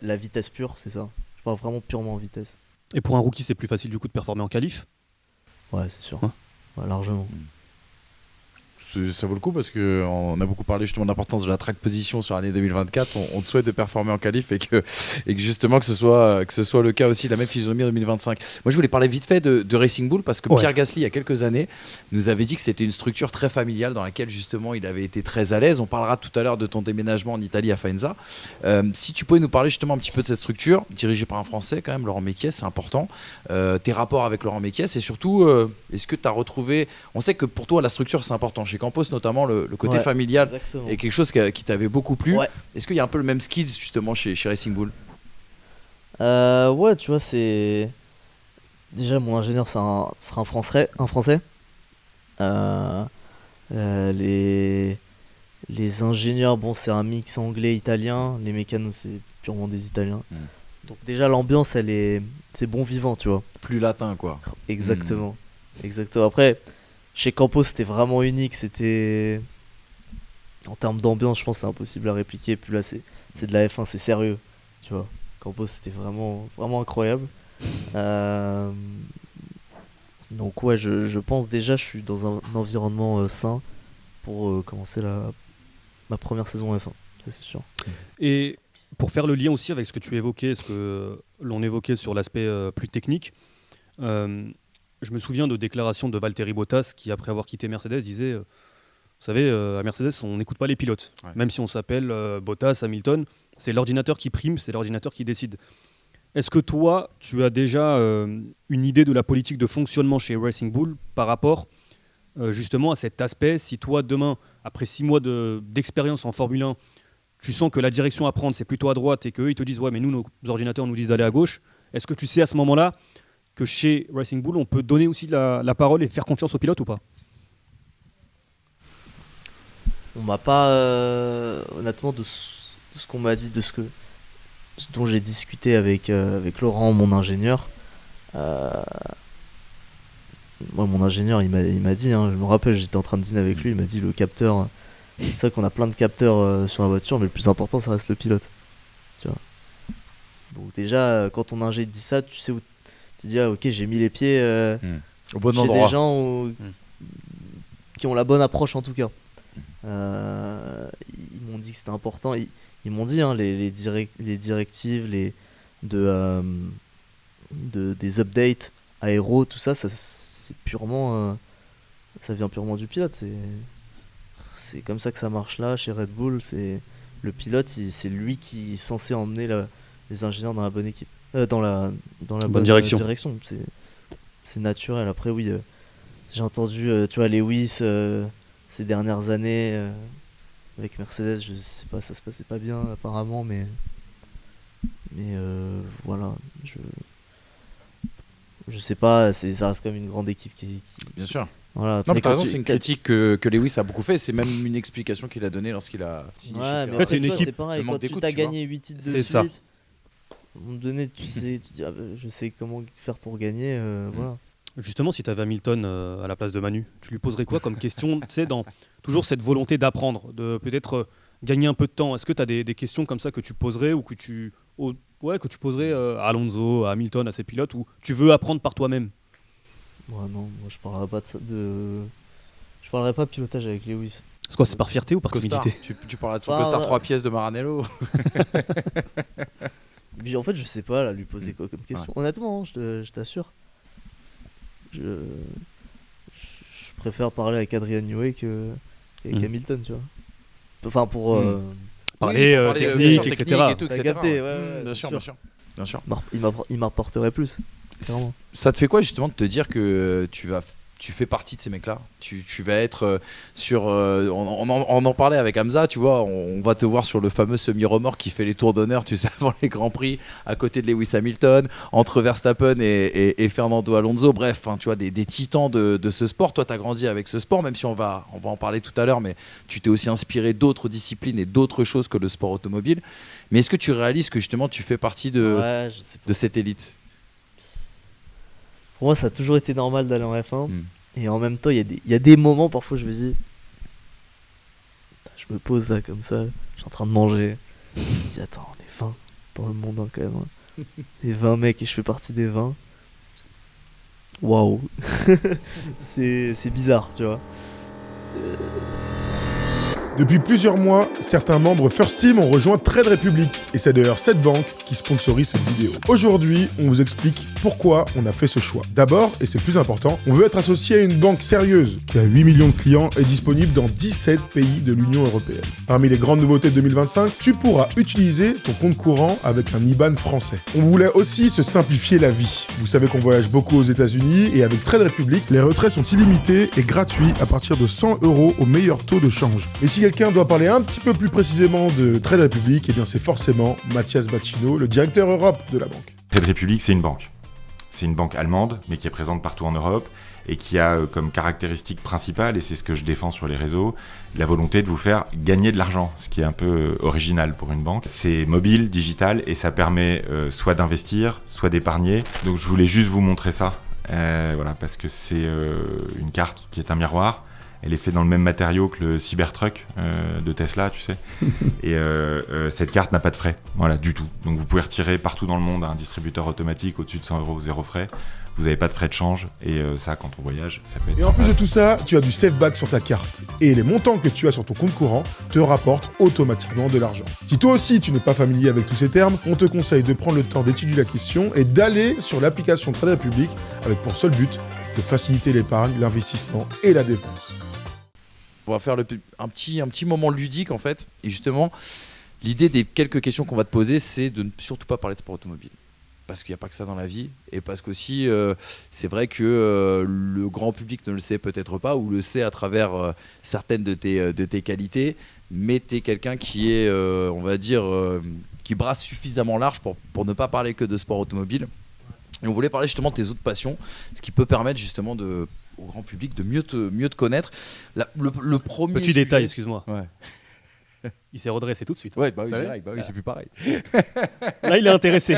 la vitesse pure, c'est ça. Je parle vraiment purement en vitesse. Et pour un rookie, c'est plus facile du coup de performer en qualif? Ouais, c'est sûr. Ouais. Ouais, largement. Ça vaut le coup parce qu'on a beaucoup parlé justement de l'importance de la track position sur l'année 2024. On te souhaite de performer en qualif et que justement que ce soit le cas aussi, la même physionomie en 2025. Moi, je voulais parler vite fait de Racing Bull parce que Pierre Gasly, il y a quelques années, nous avait dit que c'était une structure très familiale dans laquelle justement il avait été très à l'aise. On parlera tout à l'heure de ton déménagement en Italie à Faenza. Si tu pouvais nous parler justement un petit peu de cette structure, dirigée par un Français quand même, Laurent Mekies, c'est important. Tes rapports avec Laurent Mekies et surtout, est-ce que tu as retrouvé... On sait que pour toi, la structure, c'est important chez chez Campos, notamment le côté Ouais, familial Exactement. est quelque chose qui t'avait beaucoup plu. Ouais. Est-ce qu'il y a un peu le même skills justement chez Racing Bull? Ouais, tu vois, c'est. Déjà, mon ingénieur, sera un Français. Euh, les ingénieurs, bon, c'est un mix anglais-italien. Les mécanos, c'est purement des Italiens. Mm. Donc, déjà, l'ambiance, c'est bon vivant, tu vois. Plus latin, quoi. Exactement. Exactement. Après, chez Campos, c'était vraiment unique. C'était. En termes d'ambiance, je pense que c'est impossible à répliquer. Puis là, c'est de la F1, c'est sérieux. Tu vois. Campos, c'était vraiment, vraiment incroyable. Donc, ouais, je pense déjà, je suis dans un environnement sain pour commencer ma première saison F1. Ça, c'est sûr. Et pour faire le lien aussi avec ce que tu évoquais, ce que l'on évoquait sur l'aspect plus technique, je me souviens de déclarations de Valtteri Bottas qui, après avoir quitté Mercedes, disait vous savez, à Mercedes, on n'écoute pas les pilotes. Ouais. Même si on s'appelle Bottas, Hamilton, c'est l'ordinateur qui prime, c'est l'ordinateur qui décide. Est-ce que toi, tu as déjà une idée de la politique de fonctionnement chez Racing Bull par rapport justement à cet aspect? Si toi, demain, après 6 mois d'expérience en Formule 1, tu sens que la direction à prendre, c'est plutôt à droite et qu'eux, ils te disent « Ouais, mais nous, nos ordinateurs nous disent d'aller à gauche », est-ce que tu sais à ce moment-là que chez Racing Bull, on peut donner aussi la parole et faire confiance aux pilotes ou pas? On m'a pas. Honnêtement, de ce qu'on m'a dit, ce dont j'ai discuté avec Laurent, mon ingénieur. Moi, mon ingénieur, il m'a dit, hein, je me rappelle, j'étais en train de dîner avec lui, il m'a dit le capteur. C'est vrai qu'on a plein de capteurs sur la voiture, mais le plus important, ça reste le pilote. Tu vois. Donc, déjà, quand ton ingé te dit ça, tu sais où. Tu te dis, ah, ok, j'ai mis les pieds Au bon chez endroit. des gens qui ont la bonne approche, en tout cas. Ils m'ont dit que c'était important. Ils m'ont dit, hein, les directives, des updates aéro, tout ça, c'est purement. Ça vient purement du pilote. C'est comme ça que ça marche là, chez Red Bull. Le pilote, c'est lui qui est censé emmener les ingénieurs dans la bonne équipe. Dans la bonne direction. C'est naturel. Après, oui, j'ai entendu, tu vois, Lewis ces dernières années avec Mercedes, je sais pas, ça se passait pas bien apparemment, mais voilà, je sais pas, ça reste comme une grande équipe qui Bien sûr. voilà. Non, Après, mais t'as quand raison, c'est une critique que Lewis a beaucoup fait. C'est même une explication qu'il a donnée lorsqu'il a signé chez Ouais, Ferrari. mais En fait, après, c'est une tu vois, équipe, c'est pareil, le manque quand tu d'écoute, t'as tu vois. gagné 8 titres de C'est ça. suite, à un moment donné, tu dis, ah, bah, je sais comment faire pour gagner, voilà. Justement, si tu avais Hamilton à la place de Manu, tu lui poserais quoi comme question? Tu sais, dans toujours cette volonté d'apprendre, de peut-être gagner un peu de temps. Est-ce que tu as des questions comme ça que tu poserais ou que tu poserais à Alonso, à Hamilton, à ces pilotes, ou tu veux apprendre par toi-même? Ouais, non, moi je parlerai pas je parlerai pas pilotage avec Lewis. C'est quoi, c'est par fierté ou par Costard. timidité? Tu parles de son Ah, costard ouais. 3 pièces de Maranello. Puis en fait, je sais pas là, lui poser quoi comme question. Honnêtement, hein, je t'assure. Je préfère parler avec Adrian Newey qu'avec Hamilton, tu vois. Enfin, pour. Parler Oui, pour technique, bien sûr, etc. et tout, T'as etc. capté, ouais, Bien c'est sûr, sûr. bien sûr. Bien sûr. Il m'apporterait plus. Clairement. Ça te fait quoi justement de te dire que tu fais partie de ces mecs-là? Tu vas être sur. On en parlait avec Hamza, tu vois. On va te voir sur le fameux semi-remorque qui fait les tours d'honneur, tu sais, avant les Grands Prix, à côté de Lewis Hamilton, entre Verstappen et Fernando Alonso. Bref, hein, tu vois, des titans de ce sport. Toi, tu as grandi avec ce sport, même si on va en parler tout à l'heure, mais tu t'es aussi inspiré d'autres disciplines et d'autres choses que le sport automobile. Mais est-ce que tu réalises que justement tu fais partie Ouais, je sais pas. de cette élite? Pour moi, ça a toujours été normal d'aller en F1. Mm. Et en même temps, il y a des moments, parfois, je me dis. Je me pose là, comme ça, je suis en train de manger. Je me dis, attends, on est 20 dans le monde, hein, quand même. Hein. Les 20 mecs, et je fais partie des 20. Waouh! C'est bizarre, tu vois. Depuis plusieurs mois, certains membres First Team ont rejoint Trade Republic et c'est d'ailleurs cette banque qui sponsorise cette vidéo. Aujourd'hui, on vous explique pourquoi on a fait ce choix. D'abord, et c'est le plus important, on veut être associé à une banque sérieuse qui a 8 millions de clients et disponible dans 17 pays de l'Union européenne. Parmi les grandes nouveautés de 2025, tu pourras utiliser ton compte courant avec un IBAN français. On voulait aussi se simplifier la vie. Vous savez qu'on voyage beaucoup aux États-Unis et avec Trade Republic, les retraits sont illimités et gratuits à partir de 100 € au meilleur taux de change. Et si quelqu'un doit parler un petit peu plus précisément de Trade Republic, eh bien c'est forcément Mathias Bacchino, le directeur Europe de la banque. Trade Republic, c'est une banque. C'est une banque allemande, mais qui est présente partout en Europe et qui a comme caractéristique principale, et c'est ce que je défends sur les réseaux, la volonté de vous faire gagner de l'argent, ce qui est un peu original pour une banque. C'est mobile, digital, et ça permet soit d'investir, soit d'épargner. Donc je voulais juste vous montrer ça, voilà, parce que c'est une carte qui est un miroir. Elle est faite dans le même matériau que le Cybertruck de Tesla, tu sais. Et cette carte n'a pas de frais, voilà, du tout. Donc vous pouvez retirer partout dans le monde un distributeur automatique au-dessus de 100 €, zéro frais. Vous n'avez pas de frais de change. Et ça, quand on voyage, ça peut être Et en plus de tout ça, tu as du SafeBack sur ta carte. Et les montants que tu as sur ton compte courant te rapportent automatiquement de l'argent. Si toi aussi tu n'es pas familier avec tous ces termes, on te conseille de prendre le temps d'étudier la question et d'aller sur l'application Trade Republic avec pour seul but de faciliter l'épargne, l'investissement et la dépense. On va faire un petit moment ludique en fait. Et justement, l'idée des quelques questions qu'on va te poser, c'est de ne surtout pas parler de sport automobile. Parce qu'il n'y a pas que ça dans la vie. Et parce qu'aussi, c'est vrai que le grand public ne le sait peut-être pas ou le sait à travers certaines de tes qualités. Mais tu es quelqu'un qui est, on va dire, qui brasse suffisamment large pour ne pas parler que de sport automobile. Et on voulait parler justement de tes autres passions, ce qui peut permettre justement au grand public de mieux te connaître. Le premier Petit sujet... détail, excuse-moi. Ouais. Il s'est redressé tout de suite. Ouais, bah oui, Vous savez direct, bah oui, c'est plus pareil. Là, il est intéressé.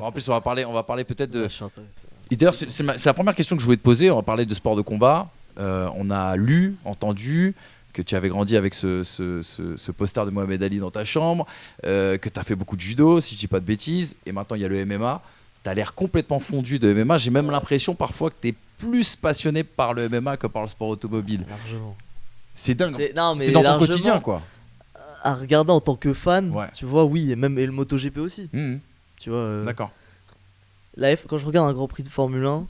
En plus, on va parler peut-être de. Ouais, je suis intéressé. Et d'ailleurs, c'est la première question que je voulais te poser. On va parler de sport de combat. On a lu, entendu que tu avais grandi avec ce poster de Mohamed Ali dans ta chambre, que tu as fait beaucoup de judo, si je dis pas de bêtises, et maintenant il y a le MMA. Tu as l'air complètement fondu de MMA. J'ai même l'impression parfois que tu es plus passionné par le MMA que par le sport automobile. Largement. C'est dingue. Non, mais C'est dans ton largement, quotidien, quoi. À regarder en tant que fan, Ouais. tu vois, oui, et même et le MotoGP aussi. Tu vois, D'accord. quand je regarde un Grand Prix de Formule 1,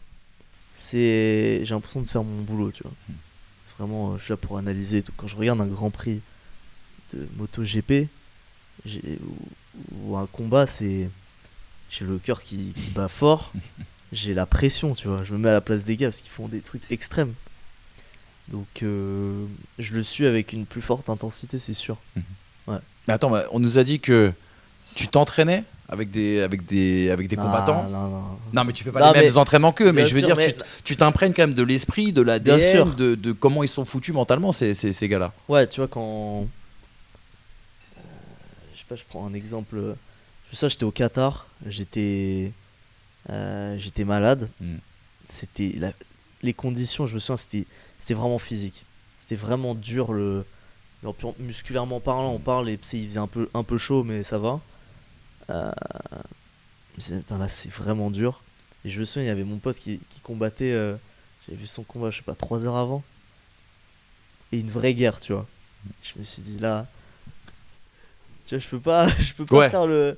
j'ai l'impression de faire mon boulot, tu vois. Vraiment, je suis là pour analyser et tout. Quand je regarde un Grand Prix de MotoGP ou un combat, j'ai le cœur qui bat fort, j'ai la pression, tu vois. Je me mets à la place des gars parce qu'ils font des trucs extrêmes. Donc, je le suis avec une plus forte intensité, c'est sûr. Mais attends, on nous a dit que tu t'entraînais avec des combattants. Non, mais tu fais pas les mêmes entraînements qu'eux. Mais je veux dire, tu t'imprègnes quand même de l'esprit, de l'ADN, de comment ils sont foutus mentalement, ces gars-là. Ouais, tu vois, quand. Je sais pas, je prends un exemple. J'étais au Qatar, j'étais malade. Les conditions, je me souviens, c'était vraiment physique. C'était vraiment dur. Musculairement parlant, on parle, et il faisait un peu chaud, mais ça va. Putain, là, c'est vraiment dur. Et je me souviens, il y avait mon pote qui combattait. J'avais vu son combat, je sais pas, 3 heures avant. Et une vraie guerre, tu vois. Je me suis dit, là. Tu vois, je peux pas faire le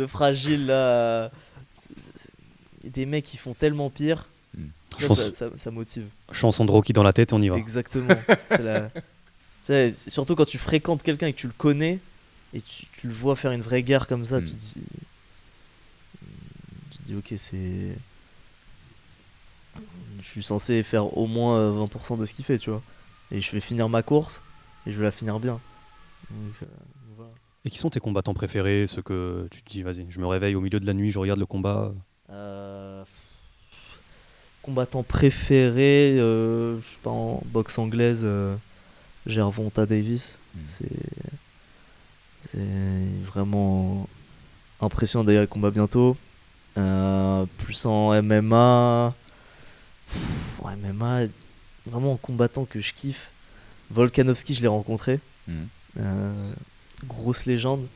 fragile, là. Des mecs qui font tellement pire. Ça motive. Chanson de Rocky dans la tête, on y va. Exactement. Surtout quand tu fréquentes quelqu'un et que tu le connais et tu le vois faire une vraie guerre comme ça, tu te dis ok, je suis censé faire au moins 20% de ce qu'il fait, tu vois. Et je vais finir ma course et je vais la finir bien. Donc, voilà. Et qui sont tes combattants préférés, ceux que tu te dis, vas-y, je me réveille au milieu de la nuit, je regarde le combat. Combattant préféré, je sais pas, en boxe anglaise, Gervonta Davis. C'est vraiment impressionnant. D'ailleurs, il combat bientôt. Plus en MMA. MMA, vraiment en combattant que je kiffe. Volkanovski, je l'ai rencontré. Grosse légende.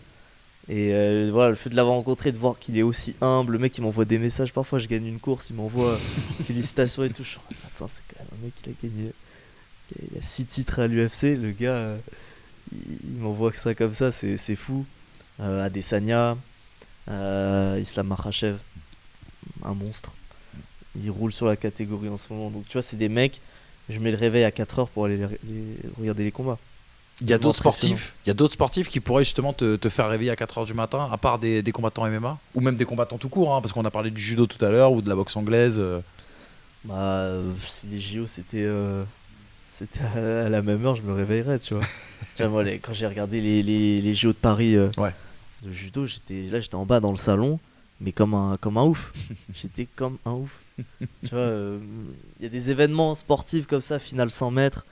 Et voilà, le fait de l'avoir rencontré, de voir qu'il est aussi humble, le mec il m'envoie des messages, parfois je gagne une course, il m'envoie félicitations et tout. Je dis, attends, c'est quand même un mec qui a gagné, il a 6 titres à l'UFC, le gars, il m'envoie que ça comme ça, c'est fou. Adesanya, Islam Makhachev, un monstre. Il roule sur la catégorie en ce moment. Donc tu vois, c'est des mecs, je mets le réveil à 4h pour aller regarder les combats. Il y a d'autres sportifs qui pourraient justement te faire réveiller à 4h du matin, à part des combattants MMA, ou même des combattants tout court, hein, parce qu'on a parlé du judo tout à l'heure, ou de la boxe anglaise. Si les JO c'était à la même heure, je me réveillerais, tu vois. Tu vois, moi, quand j'ai regardé les JO de Paris de judo, j'étais en bas dans le salon, mais comme un ouf. J'étais comme un ouf. Tu vois, y a des événements sportifs comme ça, finale 100 mètres.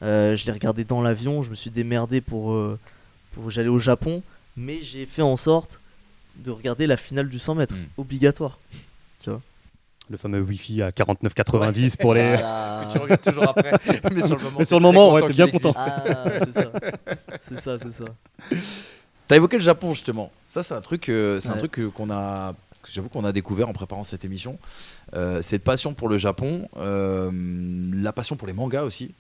Je l'ai regardé dans l'avion, je me suis démerdé pour j'allais au Japon, mais j'ai fait en sorte de regarder la finale du 100 mètres, obligatoire. Tu vois. Le fameux Wi-Fi à 49,90 pour les. Voilà. Que tu regardes toujours après. Mais sur le moment, t'es bien très content. C'est ça. T'as évoqué le Japon justement. Ça, c'est un truc, Ouais. j'avoue qu'on a découvert en préparant cette émission. Cette passion pour le Japon, la passion pour les mangas aussi,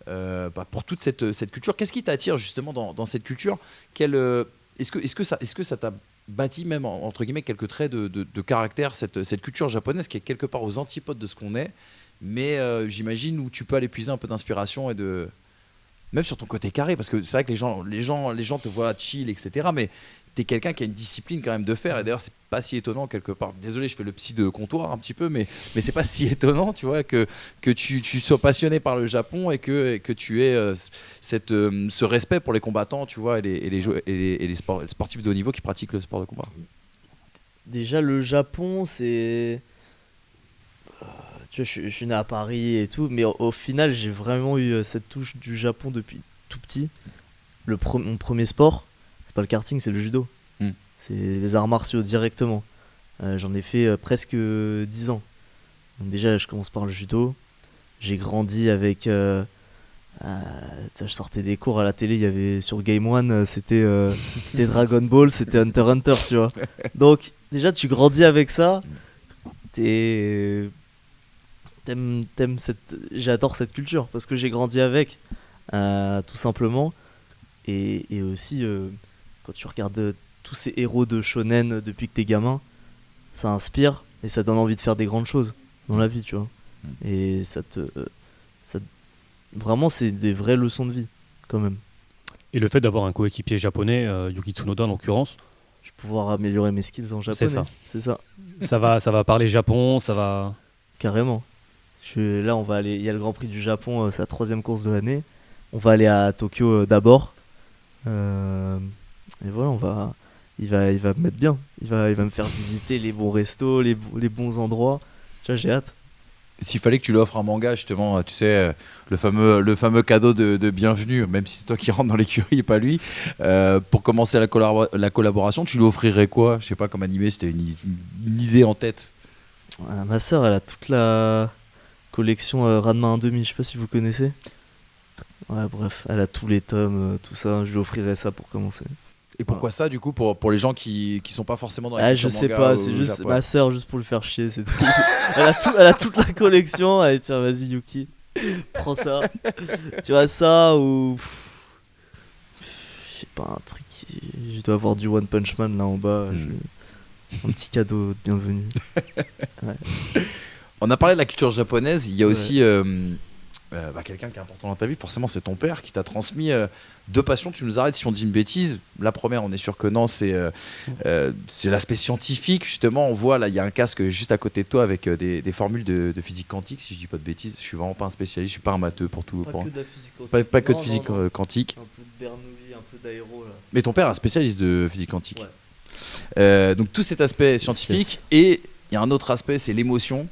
pour toute cette culture. Qu'est-ce qui t'attire justement dans cette culture? Est-ce que ça t'a bâti même entre guillemets quelques traits de caractère, cette culture japonaise qui est quelque part aux antipodes de ce qu'on est, mais j'imagine où tu peux aller puiser un peu d'inspiration et même sur ton côté carré, parce que c'est vrai que les gens te voient chill, etc. Mais t'es quelqu'un qui a une discipline quand même de faire, et d'ailleurs c'est pas si étonnant quelque part. Désolé, je fais le psy de comptoir un petit peu, mais c'est pas si étonnant, tu vois, que tu sois passionné par le Japon et que tu aies ce respect pour les combattants, tu vois, et les sportifs de haut niveau qui pratiquent le sport de combat. Déjà, le Japon, c'est. Tu vois, je suis né à Paris et tout, mais au final, j'ai vraiment eu cette touche du Japon depuis tout petit. Mon premier sport, c'est pas le karting, c'est le judo. C'est les arts martiaux directement. J'en ai fait presque 10 ans. Donc déjà, je commence par le judo. J'ai grandi avec. Je sortais des cours à la télé, il y avait sur Game One, c'était Dragon Ball, c'était Hunter x Hunter, tu vois. Donc déjà, tu grandis avec ça. J'adore cette culture parce que j'ai grandi avec, tout simplement. Et aussi, quand tu regardes tous ces héros de shonen depuis que t'es gamin, ça inspire et ça donne envie de faire des grandes choses dans la vie, tu vois. Et vraiment, c'est des vraies leçons de vie, quand même. Et le fait d'avoir un coéquipier japonais, Yuki Tsunoda en l'occurrence, Je vais pouvoir améliorer mes skills en japonais. C'est ça. ça va parler Japon, ça va. Carrément. Là, on va aller. Il y a le Grand Prix du Japon, c'est la 3e course de l'année. On va aller à Tokyo d'abord. Et voilà, il va me mettre bien. Il va me faire visiter les bons restos, les bons endroits. Tu vois, j'ai hâte. S'il fallait que tu lui offres un manga, justement, tu sais, le fameux cadeau de bienvenue, même si c'est toi qui rentres dans l'écurie et pas lui, pour commencer la collaboration, tu lui offrirais quoi? Je sais pas, comme animé, c'était une idée en tête. Ma sœur, elle a toute la collection Ranma 1/2, je sais pas si vous connaissez. Ouais, bref, elle a tous les tomes, tout ça. Je lui offrirais ça pour commencer. Et pourquoi ça, du coup, pour les gens qui sont pas forcément dans la culture je sais manga pas, au c'est juste Japon? ma sœur, juste pour le faire chier, c'est tout. Elle a toute la collection. Allez, tiens, vas-y, Yuki, prends ça. Tu vois, ça ou. Je sais pas, un truc. Je dois avoir du One Punch Man là en bas. Un petit cadeau de bienvenue. Ouais. On a parlé de la culture japonaise, il y a aussi quelqu'un qui est important dans ta vie, forcément c'est ton père qui t'a transmis 2 passions. Tu nous arrêtes si on dit une bêtise. La première, on est sûr que non, c'est l'aspect scientifique. Justement, on voit là, il y a un casque juste à côté de toi avec des formules de physique quantique, si je dis pas de bêtises. Je suis vraiment pas un spécialiste, je suis pas un matheux pour tout. Pas que de la physique quantique. Pas que de physique quantique. Un peu de Bernoulli, un peu d'aéro là. Mais ton père est un spécialiste de physique quantique. Ouais. Donc tout cet aspect scientifique, Yes. et il y a un autre aspect, c'est l'émotion.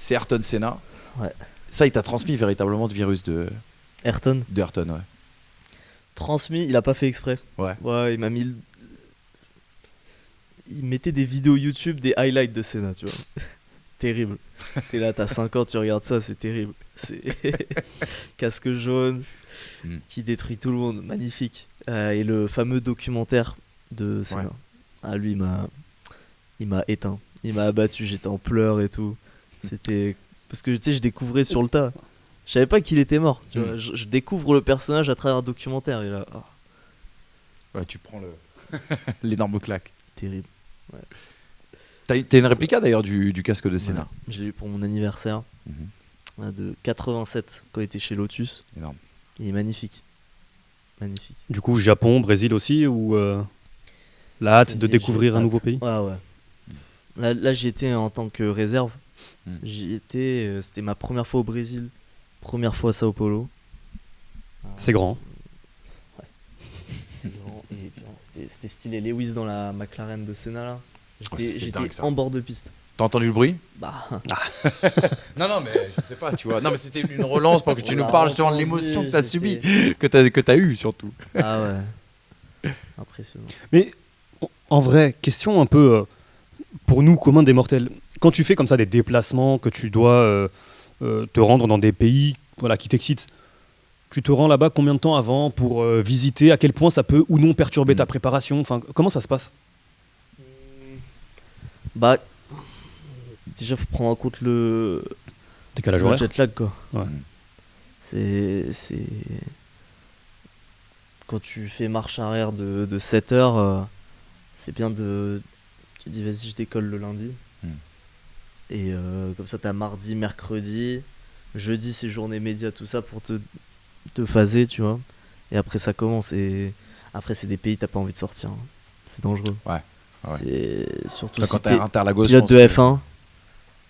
C'est Ayrton Senna. Ouais. Ça, il t'a transmis véritablement le virus de Ayrton Ayrton, ouais. transmis, il a pas fait exprès. Ouais. Ouais, il m'a mis. Il mettait des vidéos YouTube, des highlights de Senna, tu vois. Terrible. T'es là, t'as 5 ans, tu regardes ça, c'est terrible. C'est casque jaune qui détruit tout le monde, magnifique. Et le fameux documentaire de Senna. Ouais. Ah, lui, il m'a éteint. Il m'a abattu, j'étais en pleurs et tout. C'était. Parce que tu sais, je découvrais sur le tas. Je savais pas qu'il était mort. Tu vois. Je découvre le personnage à travers un documentaire. Et là, Ouais, tu prends l'énorme claque. Terrible. T'as une réplica d'ailleurs du casque de Senna. Ouais. Je l'ai eu pour mon anniversaire Mhm. de 87 quand il était chez Lotus. Énorme. Il est magnifique. Magnifique. Du coup, Japon, Brésil aussi, ou la hâte de Vas-y, découvrir j'ai un nouveau hâte. pays? Ouais. Là, j'y étais en tant que réserve. Mm. C'était ma première fois au Brésil, première fois à Sao Paulo. C'est grand. C'est grand. Et bien, c'était stylé. Lewis dans la McLaren de Senna là. c'est J'étais dingue, ça. en bord de piste. T'as entendu le bruit? Bah, Non, mais je sais pas, tu vois. Non, mais c'était une relance pour que tu on nous l'a parles justement de entendu, l'émotion que t'as j'étais- subie, que t'as eu surtout. ah ouais. Impressionnant. Mais en vrai, question un peu pour nous, communs des mortels. Quand tu fais comme ça des déplacements, que tu dois te rendre dans des pays qui t'excitent, tu te rends là-bas combien de temps avant pour visiter? À quel point ça peut ou non perturber ta préparation? Enfin, comment ça se passe? Bah, déjà, faut prendre en compte le Décalage horaire. jet lag, quoi. Ouais. C'est. Quand tu fais marche arrière de 7 heures, c'est bien de. Tu dis, vas-y, je décolle le lundi. Et comme ça, t'as mardi, mercredi, jeudi, c'est journée média, tout ça pour te phaser, tu vois. Et après, ça commence. Et après, c'est des pays, t'as pas envie de sortir. Hein. C'est dangereux. Ouais. C'est surtout Là, si quand t'es t'es Interlagos, je pilote pense de que-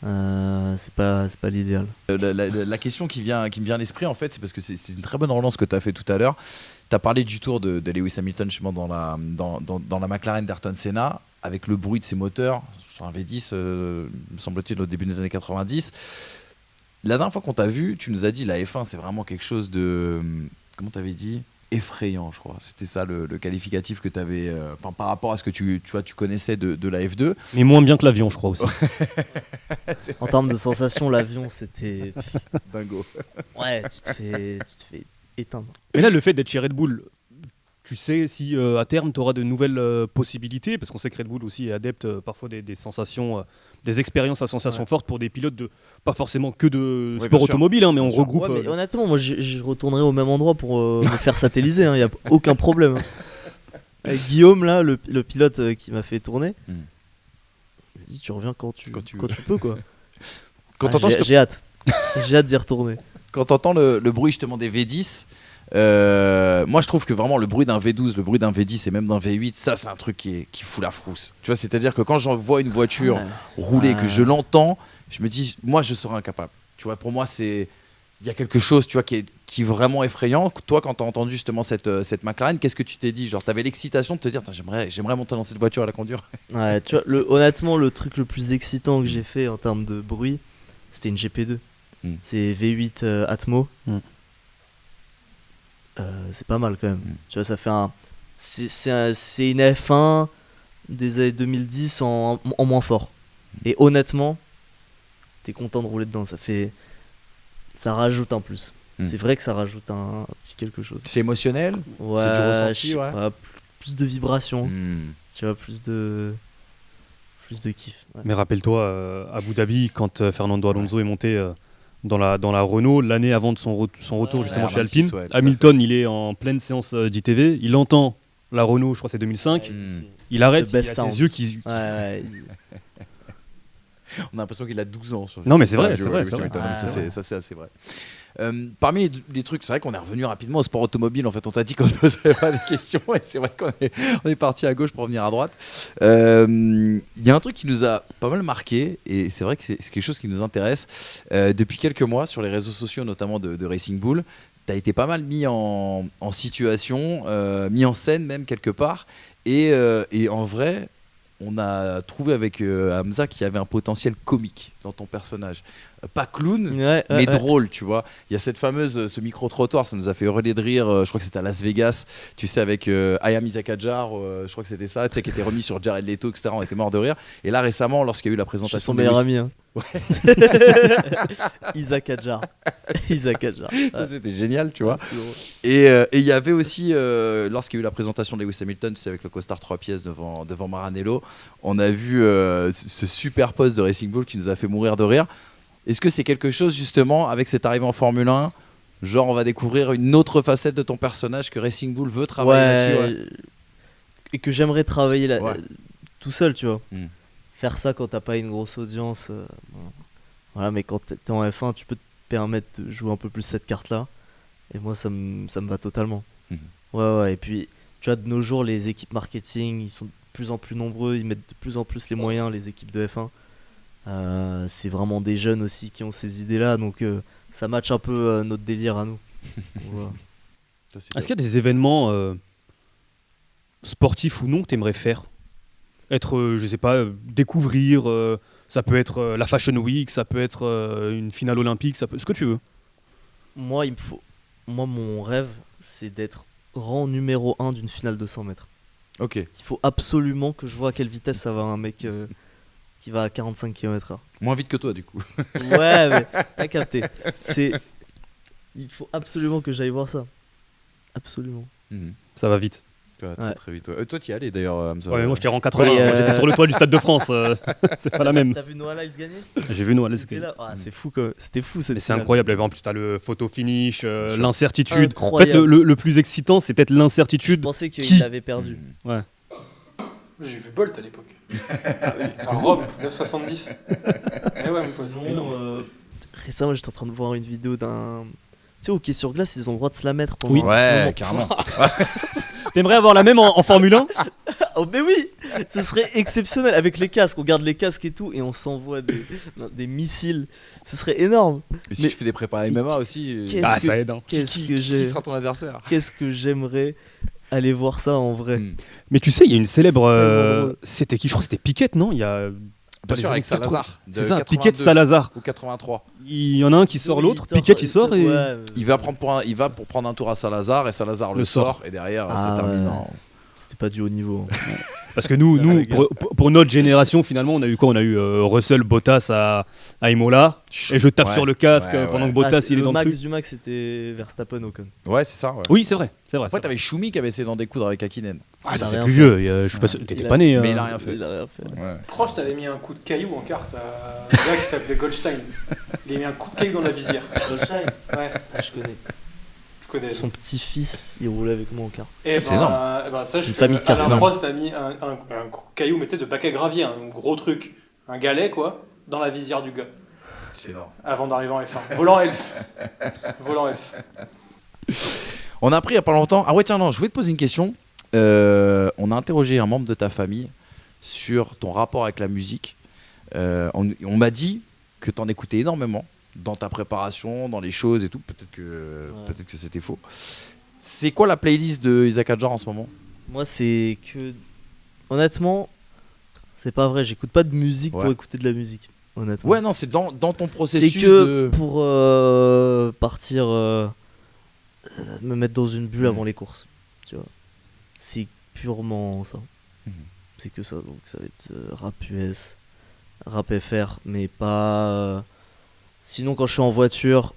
F1, c'est pas l'idéal. La question qui me vient à l'esprit, en fait, c'est parce que c'est une très bonne relance que tu as fait tout à l'heure. Tu as parlé du tour de Lewis Hamilton justement dans la McLaren d'Ayrton Senna, avec le bruit de ses moteurs sur un V10, me semble-t-il, au début des années 90. La dernière fois qu'on t'a vu, tu nous as dit la F1, c'est vraiment quelque chose de. Comment t'avais dit? Effrayant, je crois. C'était ça le qualificatif que tu avais par rapport à ce que tu connaissais de la F2. Mais moins bien que l'avion, je crois aussi. En termes de sensations, l'avion, c'était. Dingo. Ouais, tu te fais éteindre. Et là, le fait d'être chez Red Bull, tu sais si à terme tu auras de nouvelles possibilités, parce qu'on sait que Red Bull aussi est adepte parfois des sensations, des expériences à sensations fortes pour des pilotes de pas forcément que de Oui, sport bien sûr. automobile, hein, mais on sûr. regroupe. Ouais, mais honnêtement, moi, je retournerai au même endroit pour me faire satelliser. Il n'y a aucun problème. Avec Guillaume, là, le pilote qui m'a fait tourner, il m'a dit tu reviens quand tu peux, quoi. Quand Ah, t'entends j'ai hâte. J'ai hâte d'y retourner. Quand t'entends le bruit justement des V10, moi je trouve que vraiment le bruit d'un V12, le bruit d'un V10 et même d'un V8, ça c'est un truc qui fout la frousse. Tu vois, c'est-à-dire que quand j'en vois une voiture Ouais. rouler, que je l'entends, je me dis, moi je serais incapable. Tu vois, pour moi il y a quelque chose, tu vois, qui est vraiment effrayant. Toi, quand t'as entendu justement cette McLaren, qu'est-ce que tu t'es dit? Genre, t'avais l'excitation de te dire, j'aimerais monter dans cette voiture et la conduire. Ouais, tu vois, honnêtement, le truc le plus excitant que j'ai fait en termes de bruit, c'était une GP2. C'est V8 Atmo. C'est pas mal quand même. Tu vois, ça fait c'est une F1 des années 2010 en moins fort. Et honnêtement, t'es content de rouler dedans. Ça rajoute un plus. C'est vrai que ça rajoute un petit quelque chose. C'est émotionnel? Ouais, c'est du ressenti, je sais ouais. pas, plus de vibrations. Hmm. Tu vois, plus de kiff. Ouais. Mais rappelle-toi, Abu Dhabi, quand Fernando Alonso est monté dans la Renault, l'année avant de son retour justement Ouais, chez 26, Alpine, ouais, tout à Hamilton, il est en pleine séance d'ITV, il entend la Renault, je crois que c'est 2005, il arrête, the il a best sound. ses yeux qui... Ouais, On a l'impression qu'il a 12 ans. Sur Non, mais cette c'est vrai, vidéo, c'est vrai, Lewis c'est vrai. Hamilton. Ah, Ça, ouais. c'est assez vrai. Parmi les trucs, c'est vrai qu'on est revenu rapidement au sport automobile. En fait, on t'a dit qu'on ne posait pas des questions et c'est vrai qu'on est parti à gauche pour revenir à droite. Il y a un truc qui nous a pas mal marqué et c'est vrai que c'est quelque chose qui nous intéresse. Depuis quelques mois, sur les réseaux sociaux, notamment de Racing Bull, tu as été pas mal mis en situation, mis en scène même quelque part. Et en vrai, on a trouvé avec Hamza qu'il y avait un potentiel comique dans ton personnage. Pas clown, mais drôle, tu vois. Il y a ce micro-trottoir, ça nous a fait hurler de rire, je crois que c'était à Las Vegas, tu sais, avec Hayam Isaac Adjar, je crois que c'était ça, tu sais, qui était remis sur Jared Leto, etc. On était morts de rire. Et là, récemment, lorsqu'il y a eu la Je suis présentation son de meilleur Lewis- ami. Hein. Isaac Adjar. Isaac Adjar. Ça, c'était génial, tu vois. C'est drôle. Et il y avait aussi, lorsqu'il y a eu la présentation de Lewis Hamilton, tu sais, avec le costard 3 pièces devant Maranello, on a vu ce super post de Racing Bull qui nous a fait mourir de rire. Est-ce que c'est quelque chose, justement, avec cette arrivée en Formule 1, genre on va découvrir une autre facette de ton personnage que Racing Bull veut travailler là-dessus? Ouais. et que j'aimerais travailler Ouais. tout seul, tu vois. Mm. Faire ça quand t'as pas une grosse audience. Voilà, mais quand t'es en F1, tu peux te permettre de jouer un peu plus cette carte-là. Et moi, ça me va totalement. Mhm. Ouais. Et puis, tu vois, de nos jours, les équipes marketing, ils sont de plus en plus nombreux. Ils mettent de plus en plus les moyens, les équipes de F1. C'est vraiment des jeunes aussi qui ont ces idées-là. Donc, ça match un peu notre délire à nous. Voilà. Ça, c'est Est-ce qu'il y a des événements sportifs ou non que tu aimerais faire? Être, je sais pas, découvrir, ça peut être la Fashion Week, ça peut être une finale olympique, ça peut... ce que tu veux. Moi, mon rêve, c'est d'être rang numéro 1 d'une finale de 100 mètres. Ok. Il faut absolument que je vois à quelle vitesse ça va un mec qui va à 45 km/h. Moins vite que toi, du coup. Ouais, mais t'as capté. Il faut absolument que j'aille voir ça. Absolument. Ça va vite. Très, Ouais. très vite. Ouais. Toi, tu y allais d'ailleurs, Hamza. Ouais, mais moi j'étais en 80, Oui, moi, j'étais sur le toit du Stade de France, c'est pas la même. T'as vu Noah Lyles gagner? J'ai vu Noah Lyles C'était gagner. là. Ah, c'est fou quoi. C'était fou cette Mais c'est finale. incroyable, en plus t'as le photo finish, sûr. l'incertitude. En Incroyable. fait, le plus excitant, c'est peut-être Je l'incertitude. pensais qu'il Qui avait perdu. Ouais. J'ai vu Bolt à l'époque. À Rome, 9,70. Eh ouais, mon pote. Sinon, récemment, j'étais en train de voir une vidéo d'un. Tu sais, hockey sur glace, ils ont le droit de se la mettre pendant Oui. un petit Ouais, moment. carrément. T'aimerais avoir la même en Formule 1? Oh, mais oui, ce serait exceptionnel avec les casques. On garde les casques et tout, et on s'envoie des missiles. Ce serait énorme. Et si Mais- tu fais des prépas MMA aussi, Qu'est-ce Ah, que- ça aide. Hein. Qu'est-ce que qui j'ai sera ton adversaire? Qu'est-ce que j'aimerais aller voir ça en vrai. Mais tu sais, il y a une célèbre. C'est tellement drôle. C'était qui? Je crois que c'était Piquet, non? Il y a. Bien les sûr, avec années 80. Salazar. de C'est ça, 82 Piquet Salazar. Ou 83. Il y en a un qui sort l'autre, Piquet il sort et. Ouais, Il va pour prendre un tour à Salazar et Salazar le Le sort. sort. Et derrière, Ah, ça termine ouais. en. C'était pas du haut niveau. Parce que nous, la gueule. pour notre génération, finalement, on a eu quoi? On a eu Russell, Bottas à Imola. Et je tape Ouais. sur le casque Ouais, pendant ouais. que Bottas il est le dans le max truc. du max, c'était Verstappen Ocon. Ouais, c'est ça. Ouais. Oui, c'est vrai. C'est vrai. Après, t'avais Schumi qui avait essayé d'en découdre avec Akinen. Ah, il ça a c'est rien plus fait. vieux. Je suis pas sûr. T'étais Il a- pas né. Mais il a rien fait. Il a rien fait. Ouais. Prost avait mis un coup de caillou en carte à un gars qui s'appelait Goldstein. Il a mis un coup de caillou dans la visière. Goldstein, Ouais, je connais. tu connais. Son petit-fils, il roulait avec moi en car. Et C'est énorme. Ça, C'est une famille de Alain cartons. Prost a mis un caillou, mais tu sais, de bac à gravier, un gros truc, un galet quoi, dans la visière du gars, C'est énorme. avant d'arriver en F1. Volant elf. Volant elf. On a appris il y a pas longtemps. Ah ouais, tiens, non, je voulais te poser une question. On a interrogé un membre de ta famille sur ton rapport avec la musique. On m'a dit que t'en écoutais énormément dans ta préparation, dans les choses et tout. Peut-être que c'était faux. C'est quoi la playlist de Isaac Hadjar en ce moment? Moi, c'est que. Honnêtement, c'est pas vrai. J'écoute pas de musique Ouais. pour écouter de la musique. Honnêtement. Ouais, non, c'est dans ton c'est processus que de. pour partir me mettre dans une bulle avant les courses. Tu vois. C'est purement ça. Mhm. C'est que ça. Donc ça va être rap US, rap FR, mais pas. Sinon, quand je suis en voiture,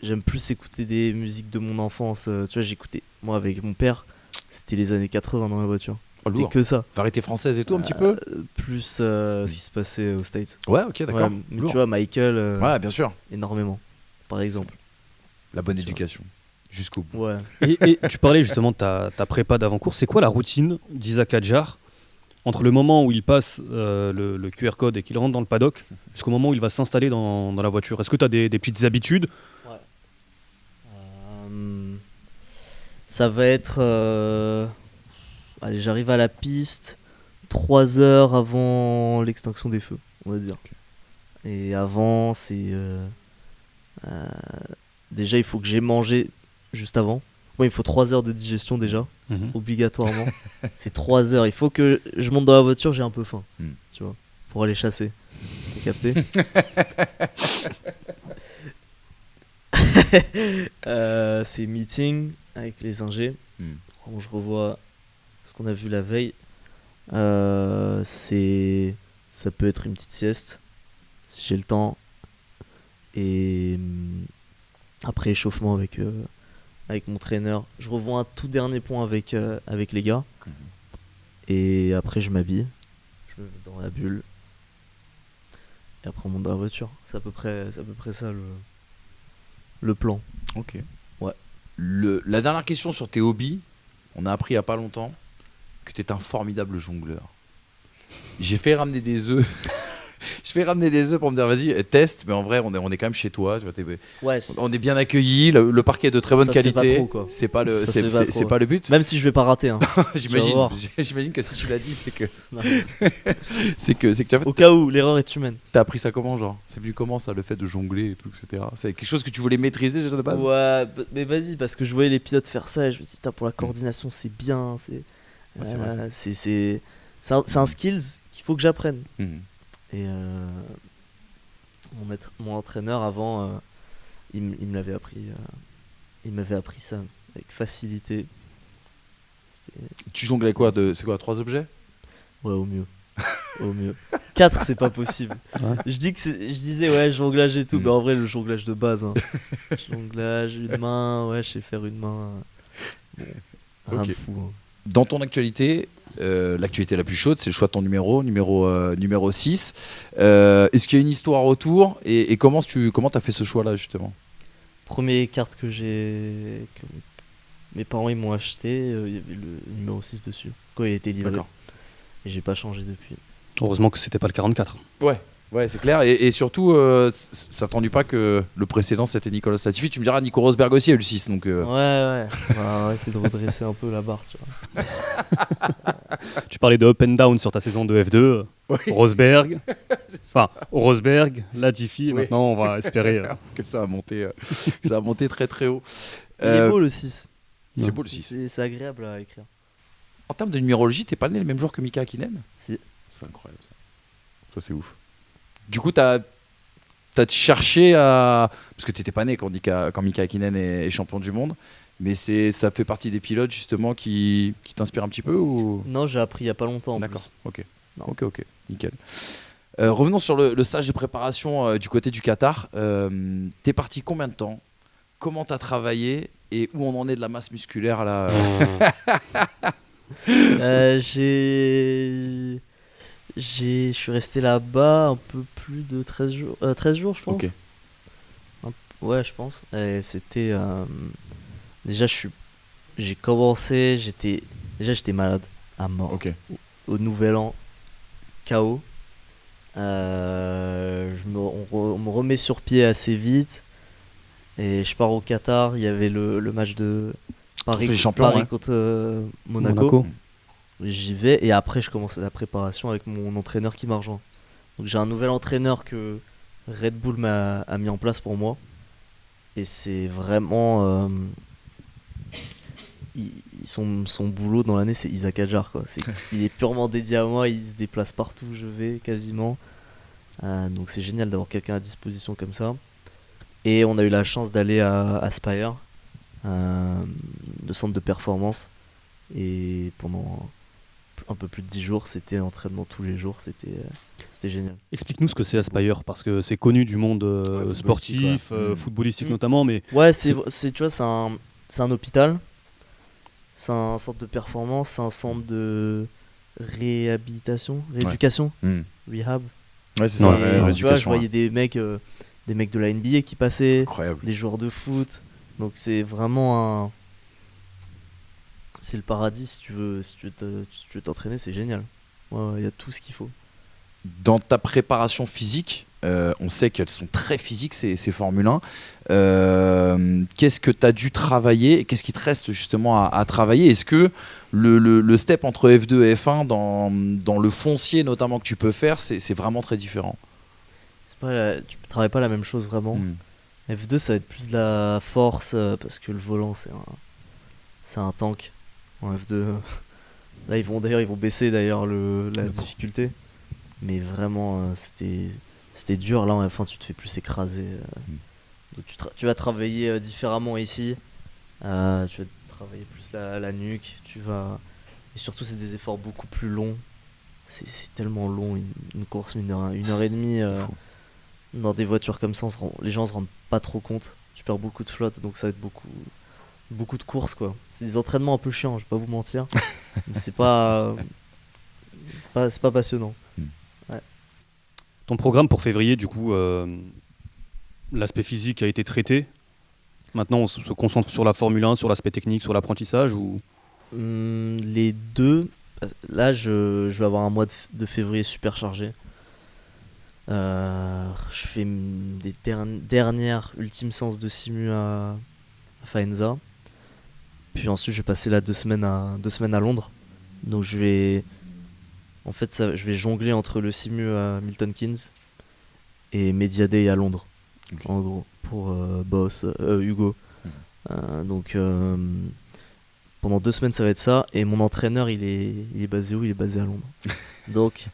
j'aime plus écouter des musiques de mon enfance. Tu vois, j'écoutais. Moi, avec mon père, c'était les années 80 dans la voiture. Oh, C'était lourd. que ça. Variété française et tout, un petit peu. Plus ce qui se passait aux States. Ouais, ok, d'accord. Ouais, mais Lourd. tu vois, Michael, Ouais, bien sûr. énormément, par exemple. La bonne Tu vois. éducation. Jusqu'au bout. Ouais. Et tu parlais justement de ta prépa d'avant-course. C'est quoi la routine d'Isaac Hadjar entre le moment où il passe le QR code et qu'il rentre dans le paddock jusqu'au moment où il va s'installer dans la voiture? Est-ce que tu as des petites habitudes? Ça va être. Allez, j'arrive à la piste 3 heures avant l'extinction des feux, on va dire. Et avant, c'est. Déjà, il faut que j'ai mangé juste avant. Moi, il me faut 3 heures de digestion déjà, obligatoirement. C'est 3 heures. Il faut que je monte dans la voiture, j'ai un peu faim, Mm. tu vois, pour aller chasser. T'as capté? C'est meeting avec les ingés. Où je revois ce qu'on a vu la veille. Ça peut être une petite sieste si j'ai le temps. Et après échauffement avec mon traîneur. Je revois un tout dernier point avec les gars. Et après je m'habille. Je me mets dans la bulle. Et après on monte dans la voiture. C'est à peu près ça le plan. Ok. Ouais. La dernière question sur tes hobbies, on a appris il y a pas longtemps que tu es un formidable jongleur. J'ai fait ramener des œufs. Je fais ramener des œufs pour me dire vas-y teste, mais en vrai on est quand même chez toi, tu vois, Ouais, on est bien accueillis, le parquet est de très bonne Ça se fait pas qualité. trop, quoi. C'est pas le Ça se fait pas c'est trop. pas le but. même si je vais pas rater. Hein. J'imagine tu vas voir. j'imagine que si tu l'as dit c'est que Non. c'est que tu as Au cas où, l'erreur est humaine. t'as appris ça comment, genre c'est venu comment ça, le fait de jongler et tout, etc. C'est quelque chose que tu voulais maîtriser déjà de base. Ouais, mais vas-y, parce que je voyais les pilotes faire ça et je me dis, putain, pour la coordination, c'est bien. Ouais, c'est vrai, C'est un skills qu'il faut que j'apprenne. Mhm. Et mon entraîneur avant, il me l'avait appris. Il m'avait appris ça avec facilité. C'était- Tu jonglais quoi c'est quoi, 3 objets? Ouais, au mieux. Au mieux. 4, c'est pas possible. Ouais. Je disais, ouais, jonglage et tout, Mm. mais en vrai, le jonglage de base. Hein. Jonglage, une main, ouais, je sais faire une main. Bon, rien Ok. de fou. Hein. Dans ton actualité, l'actualité la plus chaude, c'est le choix de ton numéro 6. Est-ce qu'il y a une histoire autour et comment t'as fait ce choix-là, justement? Première carte que mes parents ils m'ont acheté, il y avait le numéro 6 dessus, quand il était livré. D'accord. Et j'ai pas changé depuis. Heureusement que c'était pas le 44. Ouais, c'est clair. Et surtout, ça attendu pas que le précédent, c'était Nicolas Latifi. Tu me diras, Nico Rosberg aussi a eu le 6. Donc, Ouais. On va essayer de redresser un peu la barre, tu vois. Tu parlais de up and down sur ta saison de F2. Oui. Rosberg. Enfin, Rosberg, Latifi. Oui. Maintenant, on va espérer. que ça a monté, ça a monté très très haut. Il est beau le 6. C'est beau le 6. C'est agréable à écrire. En termes de numérologie, t'es pas né le même jour que Mika Hakkinen? Si. C'est incroyable ça. Ça, c'est ouf. Du coup, t'as cherché à. Parce que t'étais pas né quand Mika Hakkinen est champion du monde, mais ça fait partie des pilotes justement qui t'inspirent un petit peu ou... Non, j'ai appris il y a pas longtemps. en D'accord, ok. Non. Ok, nickel. Revenons sur le stage de préparation du côté du Qatar. T'es parti combien de temps? Comment t'as travaillé? Et où on en est de la masse musculaire là Je suis resté là-bas un peu plus de 13 jours. 13 jours, je pense. Ok. Ouais, je pense. Et c'était. Déjà, j'ai commencé. J'étais malade à mort. Ok. Au nouvel an, KO. On me remet sur pied assez vite. Et je pars au Qatar. Il y avait le match de Paris, Trophée des champions, Paris ouais. contre Monaco. J'y vais et après je commence la préparation avec mon entraîneur qui m'a rejoint. Donc j'ai un nouvel entraîneur que Red Bull a mis en place pour moi. Et c'est vraiment... son boulot dans l'année, c'est Isaac Hadjar, quoi. Il est purement dédié à moi, il se déplace partout où je vais quasiment. Donc c'est génial d'avoir quelqu'un à disposition comme ça. Et on a eu la chance d'aller à Spire, le centre de performance. Et pendant un peu plus de 10 jours, c'était entraînement tous les jours, c'était génial. Explique-nous ce que c'est Aspire, parce que c'est connu du monde footballistique, sportif, ouais. footballistique notamment, mais Ouais, tu vois, c'est un hôpital, c'est un centre de performance, c'est un centre de réhabilitation, rééducation, rehab. Ouais, c'est Non, ça. et, rééducation, Tu vois, je ouais. voyais des mecs de la NBA qui passaient, Incroyable. des joueurs de foot. Donc c'est vraiment c'est le paradis si tu veux t'entraîner, c'est génial. Il y a tout ce qu'il faut. Dans ta préparation physique, on sait qu'elles sont très physiques, ces Formule 1. Qu'est-ce que tu as dû travailler et qu'est-ce qui te reste justement à travailler? Est-ce que le step entre F2 et F1 dans le foncier notamment que tu peux faire, c'est vraiment très différent? Tu travailles pas la même chose vraiment. F2 ça va être plus de la force parce que le volant c'est un tank. En F2 là ils vont baisser d'ailleurs la difficulté, mais vraiment c'était dur. Là en F1 tu te fais plus écraser. Donc tu vas travailler différemment ici. Tu vas travailler plus la nuque, et surtout c'est des efforts beaucoup plus longs. C'est tellement long, une course, une heure et demie. Dans des voitures comme ça, les gens se rendent pas trop compte. Tu perds beaucoup de flotte, donc ça va être beaucoup de courses, quoi. C'est des entraînements un peu chiants, je vais pas vous mentir. Mais c'est pas passionnant. Ouais. ton programme pour février, du coup, l'aspect physique a été traité. Maintenant, on se concentre sur la Formule 1, sur l'aspect technique, sur l'apprentissage ou... Les deux, Là, je vais avoir un mois de février super chargé. Je fais des dernières ultimes séances de simu à Faenza. Puis ensuite, je vais passer là 2 semaines à Londres. Donc je vais jongler entre le simu à Milton Keynes et Media Day à Londres, en gros, pour Hugo. Donc pendant 2 semaines, ça va être ça. Et mon entraîneur, il est basé où? Il est basé à Londres. Donc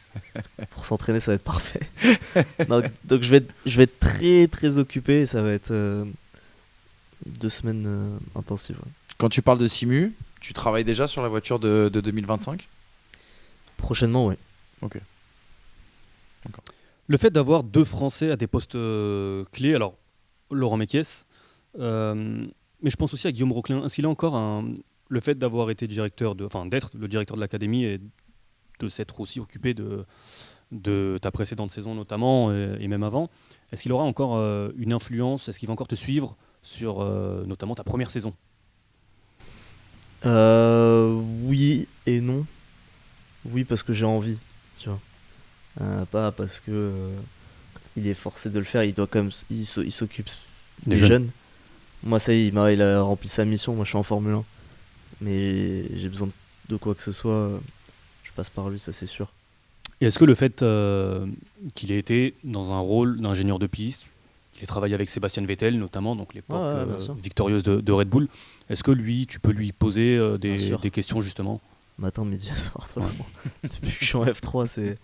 pour s'entraîner, ça va être parfait. donc je vais être très très occupé et ça va être 2 semaines intensives. Ouais. Quand tu parles de simu, tu travailles déjà sur la voiture de 2025 ? Prochainement, oui. Ok. Le fait d'avoir 2 Français à des postes clés, alors Laurent Mekies, mais je pense aussi à Guillaume Roquelin. Est-ce qu'il a encore le fait d'avoir été d'être le directeur de l'académie et de s'être aussi occupé de ta précédente saison notamment et même avant, est-ce qu'il aura encore une influence? Est-ce qu'il va encore te suivre sur notamment ta première saison? Oui et non. Oui, parce que j'ai envie, tu vois. Pas parce que il est forcé de le faire. Il doit quand même, il s'occupe des jeunes. Moi, ça y est, il a rempli sa mission. Moi, je suis en Formule 1, mais j'ai besoin de quoi que ce soit. Je passe par lui, ça c'est sûr. Et est-ce que le fait qu'il ait été dans un rôle d'ingénieur de piste, qu'il ait travaillé avec Sébastien Vettel notamment, donc l'époque victorieuse de Red Bull, est-ce que lui, tu peux lui poser des questions justement? Matin, midi, soir, de toute façon. Depuis que je suis en F3,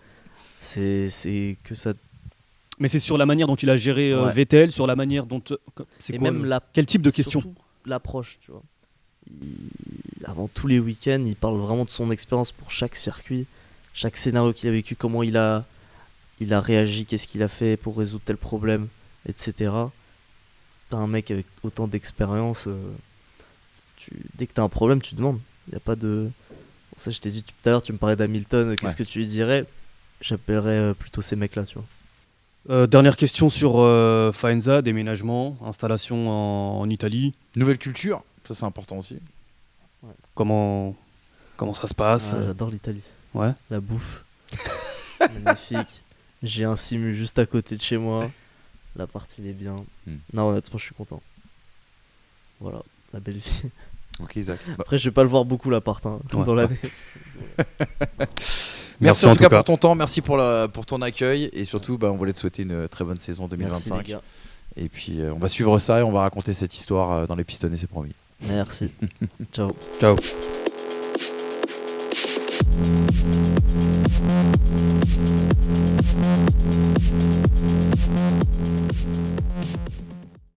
c'est que ça. Mais c'est sur la manière dont il a géré Vettel, sur la manière dont. Quel type de questions? L'approche, tu vois. Avant tous les week-ends, il parle vraiment de son expérience pour chaque circuit, chaque scénario qu'il a vécu, comment il a réagi, qu'est-ce qu'il a fait pour résoudre tel problème, etc. T'as un mec avec autant d'expérience, dès que t'as un problème, tu demandes. Il n'y a pas de. Pour ça, je t'ai dit tout à l'heure, tu me parlais d'Hamilton, qu'est-ce que tu lui dirais? J'appellerais plutôt ces mecs-là, tu vois. Dernière question sur Faenza, déménagement, installation en Italie. Nouvelle culture, ça c'est important aussi. Ouais. Comment ça se passe? J'adore l'Italie. Ouais. La bouffe. Magnifique. J'ai un simu juste à côté de chez moi. L'appart il est bien. Non, honnêtement, je suis content. Voilà, la belle vie. Ok, Isaac. Après, je vais pas le voir beaucoup l'appart dans l'année. Merci en tout cas pour ton temps, merci pour ton accueil et surtout on voulait te souhaiter une très bonne saison 2025. Merci, les gars. Et puis on va suivre ça et on va raconter cette histoire dans les pistonnets, c'est promis. Merci. Ciao. Ciao.